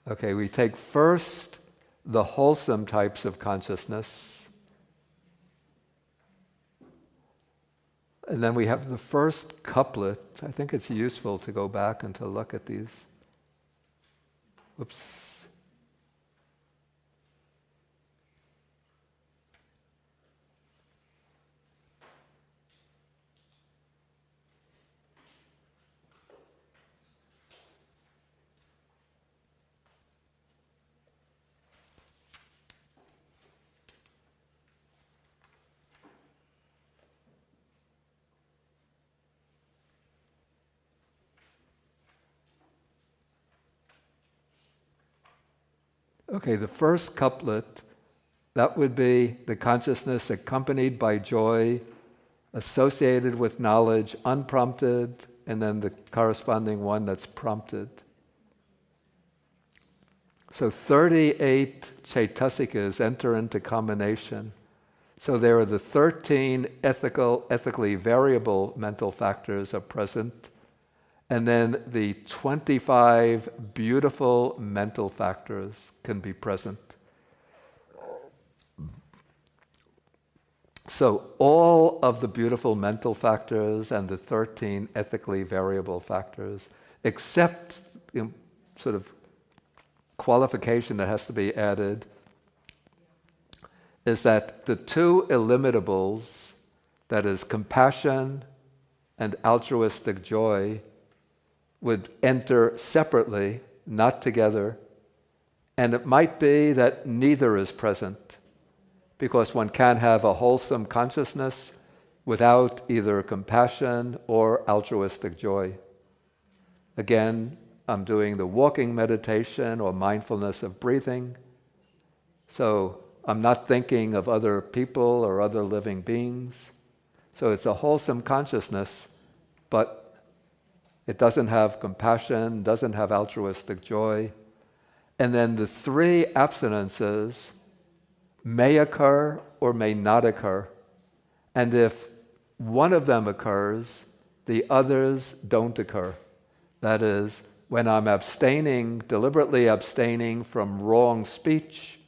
Okay, we take first the wholesome types of consciousness, and then we have the first couplet. I think it's useful to go back and to look at these. Whoops. Okay, the first couplet, that would be the consciousness accompanied by joy, associated with knowledge, unprompted, and then the corresponding one that's prompted. So 38 chaitasikas enter into combination. So there are the 13 ethically variable mental factors are present, and then the 25 beautiful mental factors can be present. So all of the beautiful mental factors and the 13 ethically variable factors, except sort of qualification that has to be added, is that the 2 illimitables, that is compassion and altruistic joy, would enter separately, not together, and it might be that neither is present, because one can't have a wholesome consciousness without either compassion or altruistic joy. Again, I'm doing the walking meditation or mindfulness of breathing. So I'm not thinking of other people or other living beings. So it's a wholesome consciousness, but it doesn't have compassion, doesn't have altruistic joy. And then the three abstinences may occur or may not occur. And if one of them occurs, the others don't occur. That is, when I'm abstaining, deliberately abstaining from wrong speech,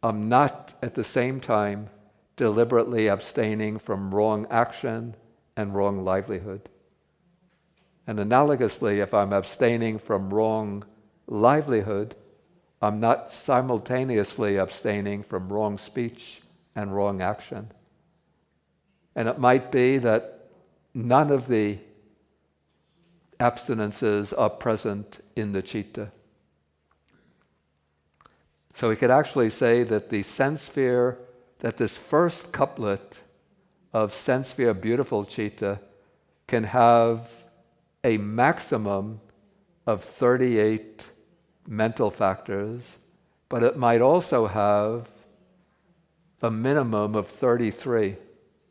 I'm not at the same time deliberately abstaining from wrong action and wrong livelihood. And analogously, if I'm abstaining from wrong livelihood, I'm not simultaneously abstaining from wrong speech and wrong action. And it might be that none of the abstinences are present in the citta. So we could actually say that the sense sphere, that this first couplet of sense sphere beautiful citta can have a maximum of 38 mental factors, but it might also have a minimum of 33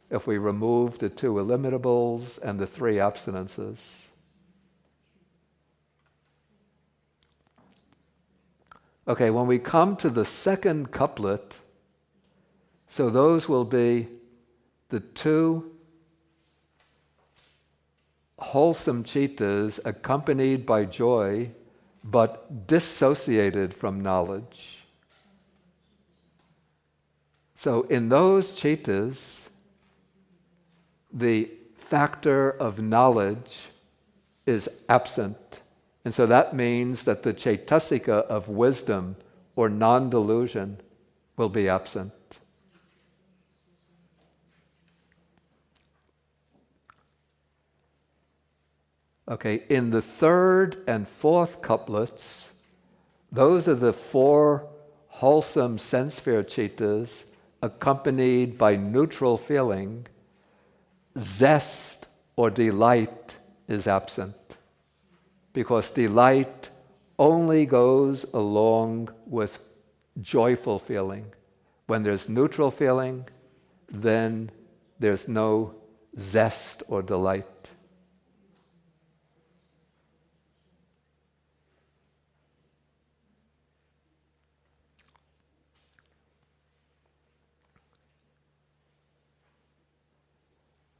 if we remove the two illimitables and the three abstinences. Okay, when we come to the second couplet, so those will be the two wholesome cittas accompanied by joy, but dissociated from knowledge. So in those cittas, the factor of knowledge is absent. And so that means that the caitasika of wisdom or non-delusion will be absent. Okay, in the third and fourth couplets, those are the four wholesome sense sphere cittas accompanied by neutral feeling. Zest or delight is absent, because delight only goes along with joyful feeling. When there's neutral feeling, then there's no zest or delight.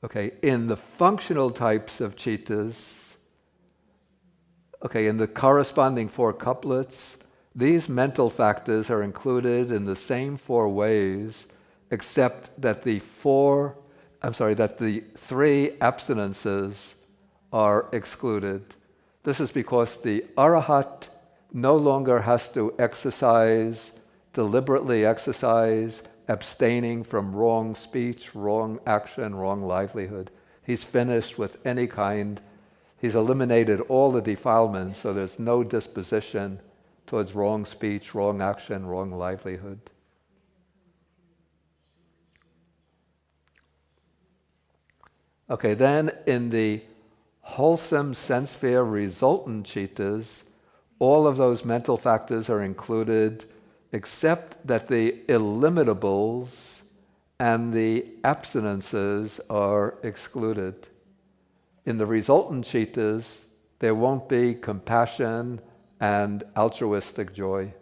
Okay, in the functional types of cittas, okay, in the corresponding four couplets, these mental factors are included in the same four ways, except that the three abstinences are excluded. This is because the arahat no longer has to deliberately exercise, abstaining from wrong speech, wrong action, wrong livelihood. He's finished with any kind. He's eliminated all the defilements, so there's no disposition towards wrong speech, wrong action, wrong livelihood. Okay, then in the wholesome sense sphere resultant cittas, all of those mental factors are included, except that the illimitables and the abstinences are excluded. In the resultant cittas, there won't be compassion and altruistic joy,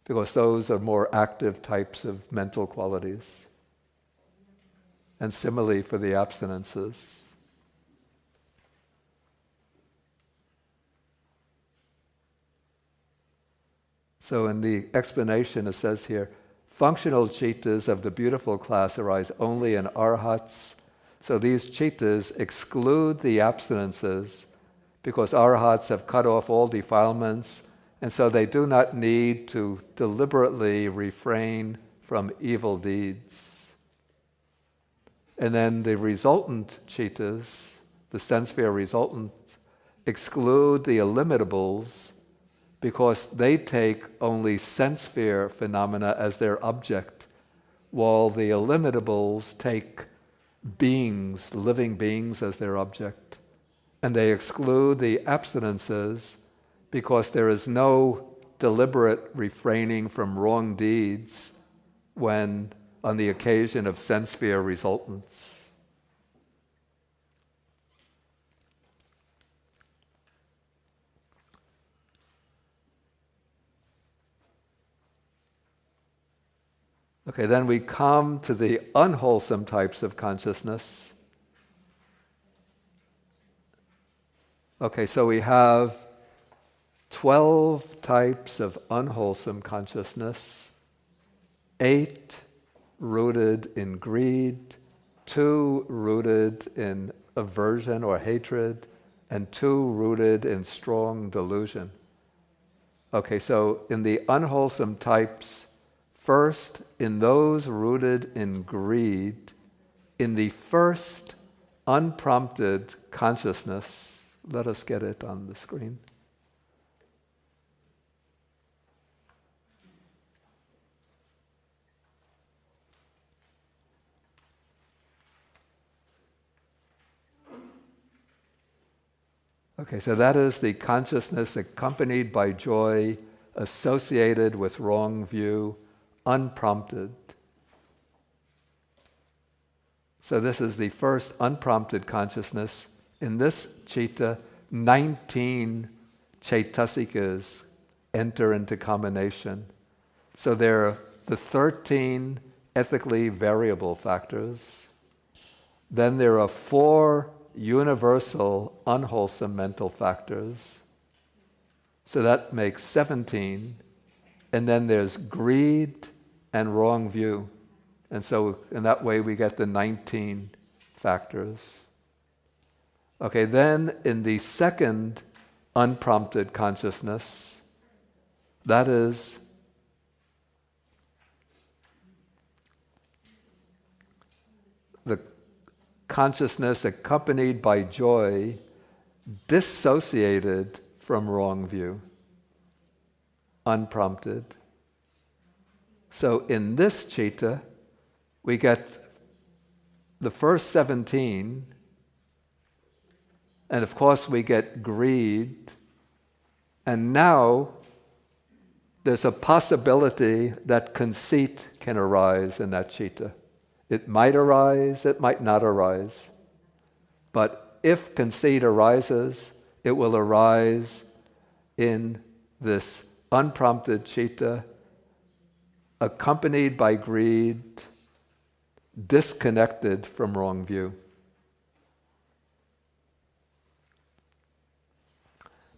because those are more active types of mental qualities. And similarly for the abstinences. So in the explanation it says here, functional cittas of the beautiful class arise only in arhats. So these cittas exclude the abstinences because arhats have cut off all defilements, and so they do not need to deliberately refrain from evil deeds. And then the resultant cittas, the sense sphere resultant, exclude the illimitables because they take only sense sphere phenomena as their object, while the illimitables take beings, living beings, as their object. And they exclude the abstinences because there is no deliberate refraining from wrong deeds when on the occasion of sense sphere resultants. Okay, then we come to the unwholesome types of consciousness. Okay, so we have 12 types of unwholesome consciousness, 8 rooted in greed, 2 rooted in aversion or hatred, and 2 rooted in strong delusion. Okay, so in the unwholesome types, first, in those rooted in greed, in the first unprompted consciousness, let us get it on the screen. Okay, so that is the consciousness accompanied by joy, associated with wrong view, unprompted. So this is the first unprompted consciousness. In this citta, 19 chaitasikas enter into combination. So there are the 13 ethically variable factors. Then there are 4 universal unwholesome mental factors. So that makes 17. And then there's greed and wrong view. And so in that way we get the 19 factors. Okay, then in the second unprompted consciousness, that is the consciousness accompanied by joy, dissociated from wrong view, unprompted. So in this citta, we get the first 17, and of course we get greed, and now there's a possibility that conceit can arise in that citta. It might arise, it might not arise. But if conceit arises, it will arise in this unprompted citta, accompanied by greed, disconnected from wrong view.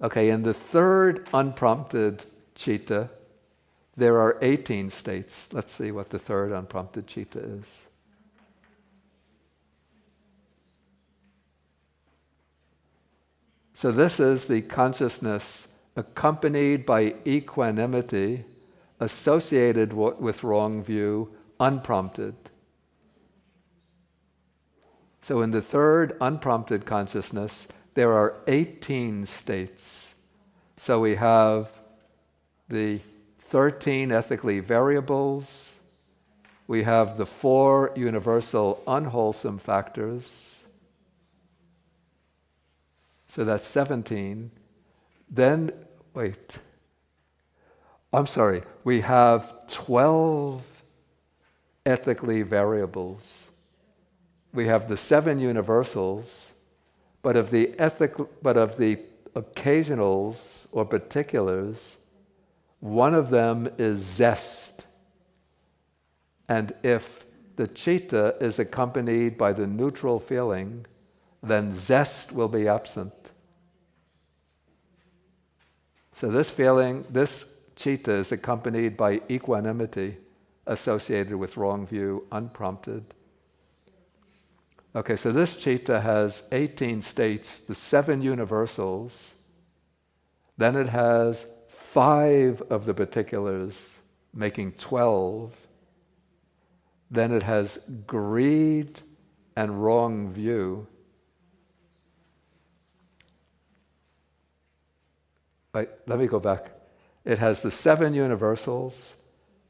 Okay, in the third unprompted citta, there are 18 states. Let's see what the third unprompted citta is. So this is the consciousness accompanied by equanimity, associated with wrong view, unprompted. So in the third unprompted consciousness, there are 18 states. So we have the 13 ethically variables, we have the 4 universal unwholesome factors, so that's 17. Then, we have 12 ethically variables. We have the 7 universals, but of the occasionals or particulars, one of them is zest. And if the citta is accompanied by the neutral feeling, then zest will be absent. So this feeling, this citta is accompanied by equanimity associated with wrong view, unprompted. Okay, so this citta has 18 states, the 7 universals. Then it has 5 of the particulars, making 12. Then it has greed and wrong view. Let me go back. It has the 7 universals,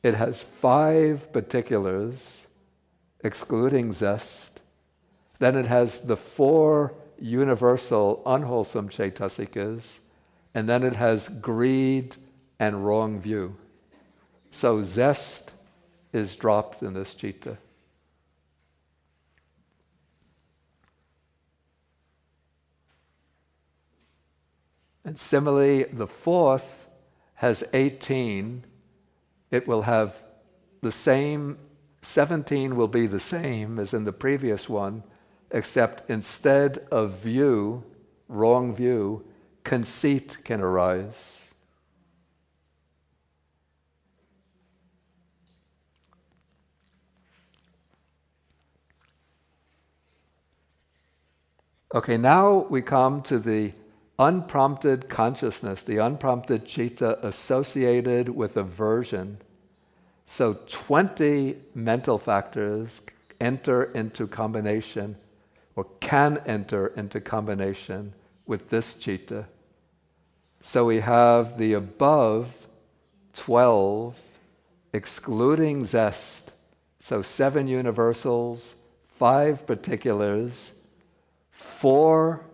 It has 5 particulars, excluding zest. Then it has the 4 universal unwholesome chaitasikas, and then it has greed and wrong view. So zest is dropped in this citta. And similarly, the 4th has 18. It will have the same, 17 will be the same as in the previous one, except instead of view, wrong view, conceit can arise. Okay, now we come to the unprompted consciousness, the unprompted citta associated with aversion. So 20 mental factors enter into combination, or can enter into combination with this citta. So we have the above 12, excluding zest, so 7 universals, 5 particulars, 4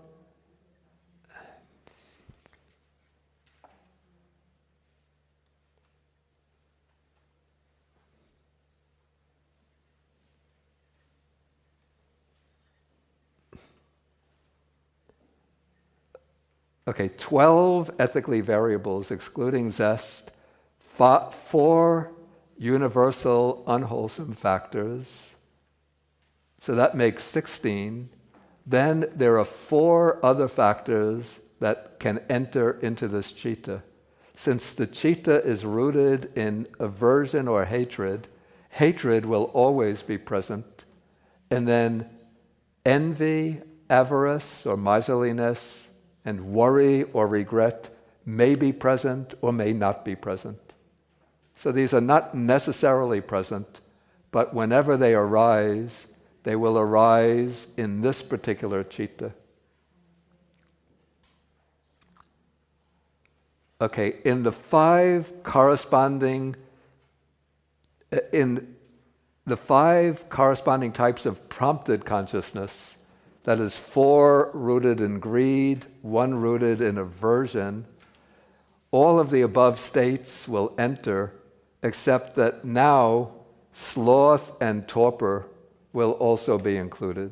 12 ethically variables, excluding zest, 4 universal unwholesome factors. So that makes 16. Then there are 4 other factors that can enter into this citta. Since the citta is rooted in aversion or hatred, hatred will always be present. And then envy, avarice or miserliness, and worry or regret may be present or may not be present. So these are not necessarily present, but whenever they arise, they will arise in this particular citta. Okay, in the 5 corresponding types of prompted consciousness, that is 4 rooted in greed, 1 rooted in aversion, all of the above states will enter, except that now sloth and torpor will also be included.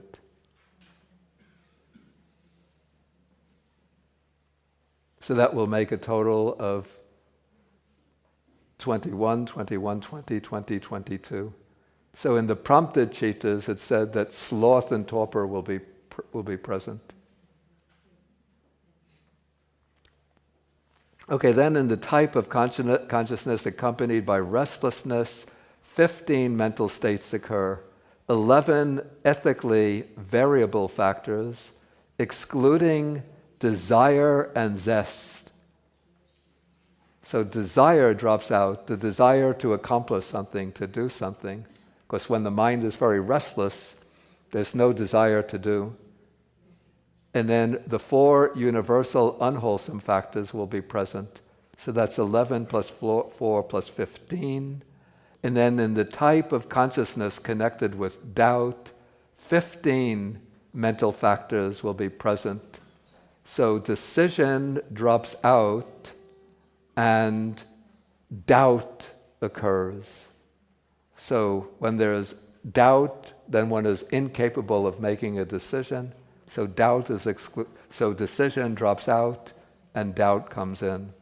So that will make a total of 21, 21, 20, 20, 22. So in the prompted cittas, it said that sloth and torpor will be present. Okay, then in the type of consciousness accompanied by restlessness, 15 mental states occur, 11 ethically variable factors, excluding desire and zest. So desire drops out, the desire to accomplish something, to do something. Because when the mind is very restless, there's no desire to do. And then the 4 universal unwholesome factors will be present. So that's 11 plus 4 plus 15. And then in the type of consciousness connected with doubt, 15 mental factors will be present. So decision drops out and doubt occurs. So when there's doubt, then one is incapable of making a decision. So doubt is so decision drops out and doubt comes in.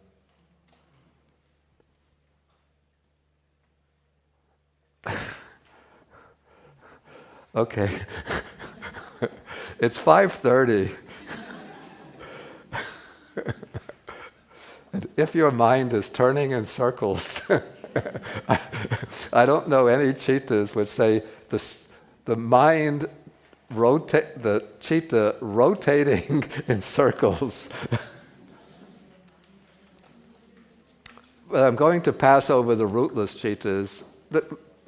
Okay. It's 5:30. And if your mind is turning in circles, I don't know any cittas which say the mind the citta rotating in circles. But I'm going to pass over the rootless cittas.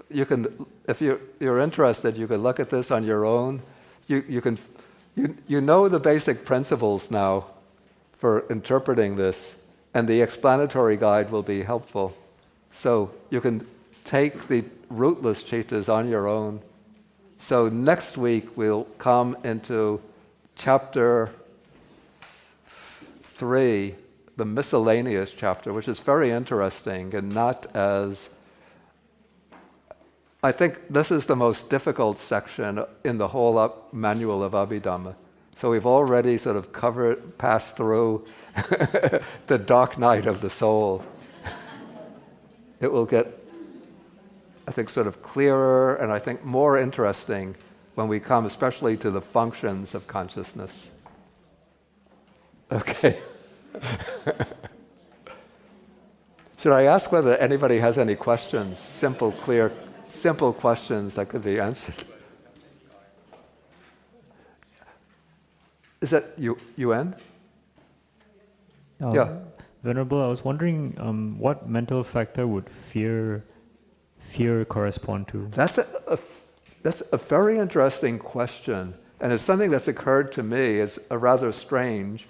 You can, if you're interested, you can look at this on your own. You know the basic principles now for interpreting this, and the explanatory guide will be helpful. So you can take the rootless chittas on your own. So next week we'll come into chapter 3, the miscellaneous chapter, which is very interesting and not as... I think this is the most difficult section in the whole manual of Abhidhamma. So we've already sort of passed through the dark night of the soul. It will get, I think, sort of clearer and I think more interesting when we come especially to the functions of consciousness. Okay. Should I ask whether anybody has any questions? Simple questions that could be answered. Is that UN? Yeah. Venerable, I was wondering what mental factor would fear correspond to? That's a very interesting question, and it's something that's occurred to me as a rather strange,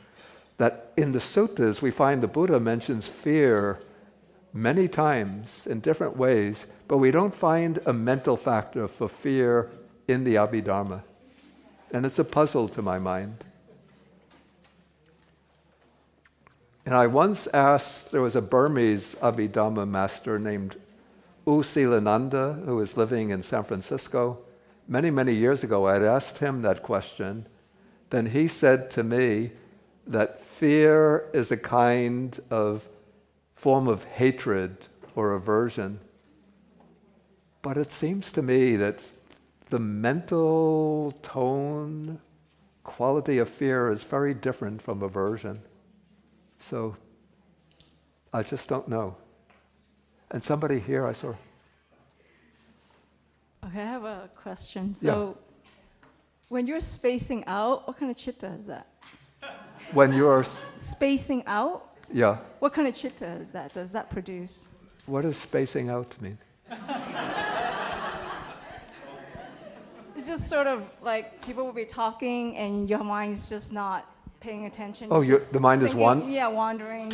that in the suttas we find the Buddha mentions fear many times in different ways, but we don't find a mental factor for fear in the Abhidhamma. And it's a puzzle to my mind. And I once asked, there was a Burmese Abhidhamma master named U Silananda, who was living in San Francisco. Many, many years ago, I had asked him that question. Then he said to me that fear is a kind of form of hatred or aversion. But it seems to me that the mental tone, quality of fear is very different from aversion. So I just don't know. And somebody here I saw. Okay, I have a question. So when you're spacing out, what kind of chitta is that? When you're spacing out? Yeah. What kind of chitta is that? Does that produce? What does spacing out mean? It's just sort of like people will be talking and your mind's just not paying attention. Oh, the mind is one? Yeah, wandering.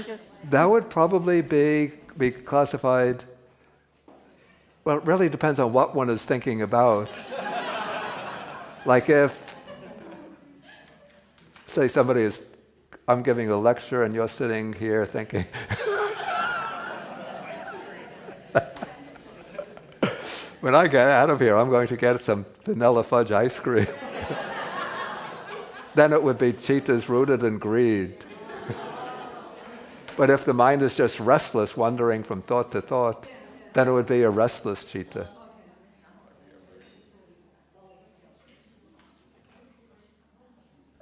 That would probably be classified. Well, it really depends on what one is thinking about. Like if, say I'm giving a lecture and you're sitting here thinking, when I get out of here, I'm going to get some vanilla fudge ice cream. Then it would be chittas rooted in greed. But if the mind is just restless, wandering from thought to thought, then it would be a restless citta.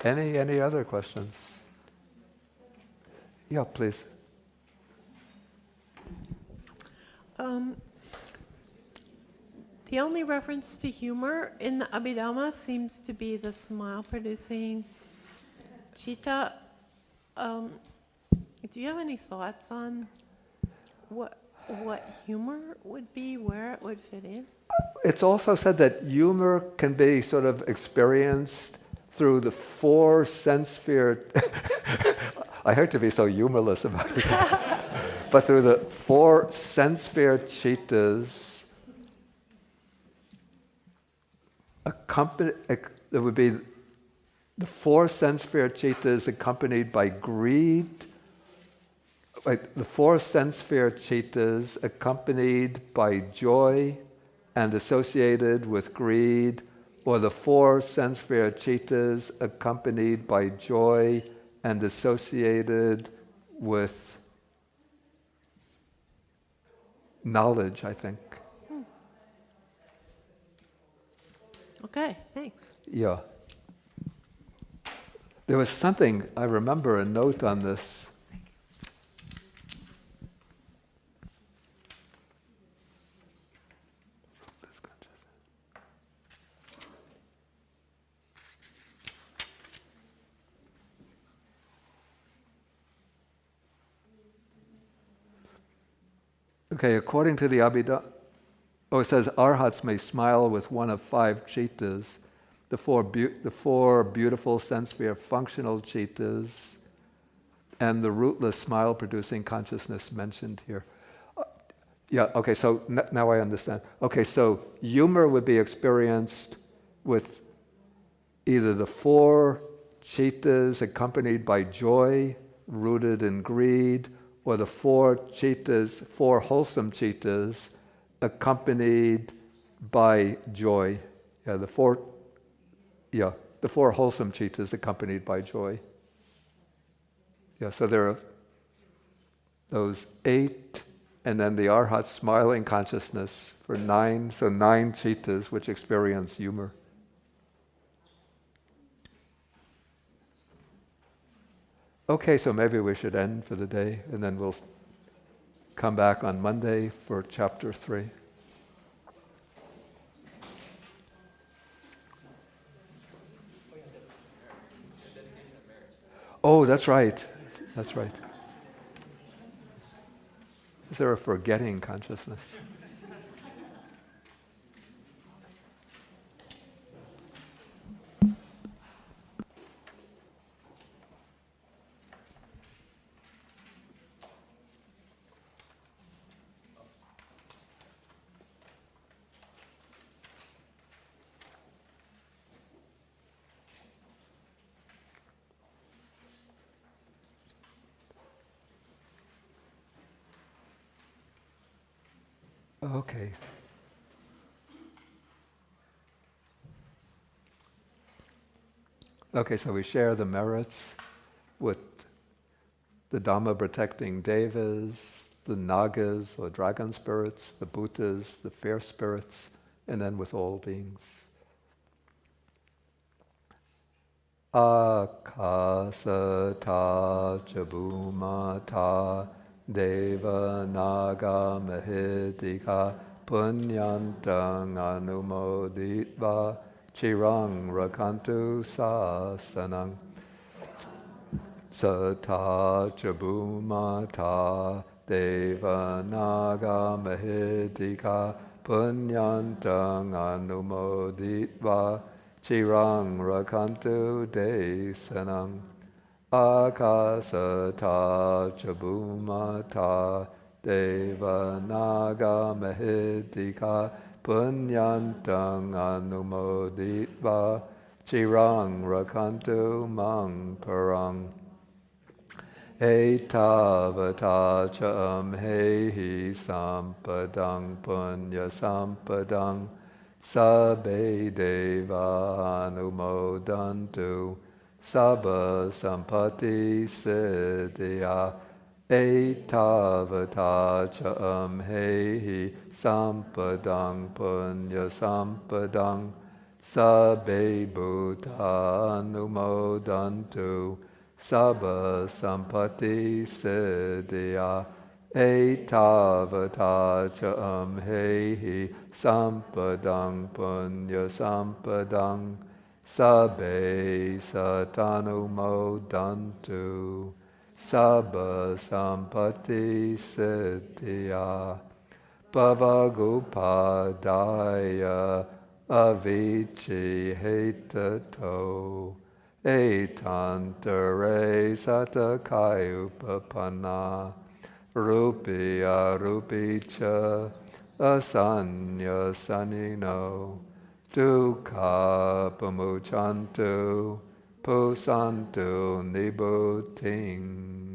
Any other questions? Yeah, please. The only reference to humor in the Abhidhamma seems to be the smile-producing citta. Do you have any thoughts on what humor would be, where it would fit in? It's also said that humor can be sort of experienced through the 4 sense sphere. I hate to be so humorless about it, but through the 4 sense sphere cittas. There would be the 4 sense sphere cittas accompanied by greed. Like the 4 sense sphere cittas accompanied by joy and associated with greed, or the 4 sense sphere cittas accompanied by joy and associated with knowledge, I think. Okay, thanks. Yeah. There was something, I remember a note on this. Okay, according to the Abhidhamma, it says arhats may smile with one of 5 cittas, the 4 beautiful sense sphere functional cittas, and the rootless smile-producing consciousness mentioned here. Yeah, okay, so now I understand. Okay, so humor would be experienced with either the 4 chittas accompanied by joy, rooted in greed, or the 4 chittas, 4 wholesome chittas, accompanied by joy. Yeah, the 4 wholesome chittas accompanied by joy. Yeah, so there are those 8, and then the Arhat smiling consciousness for 9, so 9 chittas which experience humor. Okay, so maybe we should end for the day, and then we'll come back on Monday for chapter 3. Oh, that's right. That's right. Is there a forgetting consciousness? Okay. Okay, so we share the merits with the Dhamma protecting devas, the nagas or dragon spirits, the bhutas, the fierce spirits, and then with all beings. Akasata chabumata deva naga mahidika punyantang anumoditva chirang rakantu sasanang. Sata chabumata deva naga mahidika punyantang anumoditva chirang rakantu desanang. Akasata chabumata deva naga mahidika punyantang anumoditva chirang rakantu mang parang. Etavata cham hehi sampadang punya sampadang sabbe deva anumodantu sabba sampati siddhya. Etavata cham hehi sampadang punya sampadang sabbe bhuta anumodantu sabba sampati siddhya. Etavata cham hehi sampadang punya sampadang sabbe satanumodantu sabba sampati siddhya. Bhavagupadaya avici hetato etantare satakayupapanna rupiya rupicha asanya sanino dukkha pamuchantu pusantu nibbutting.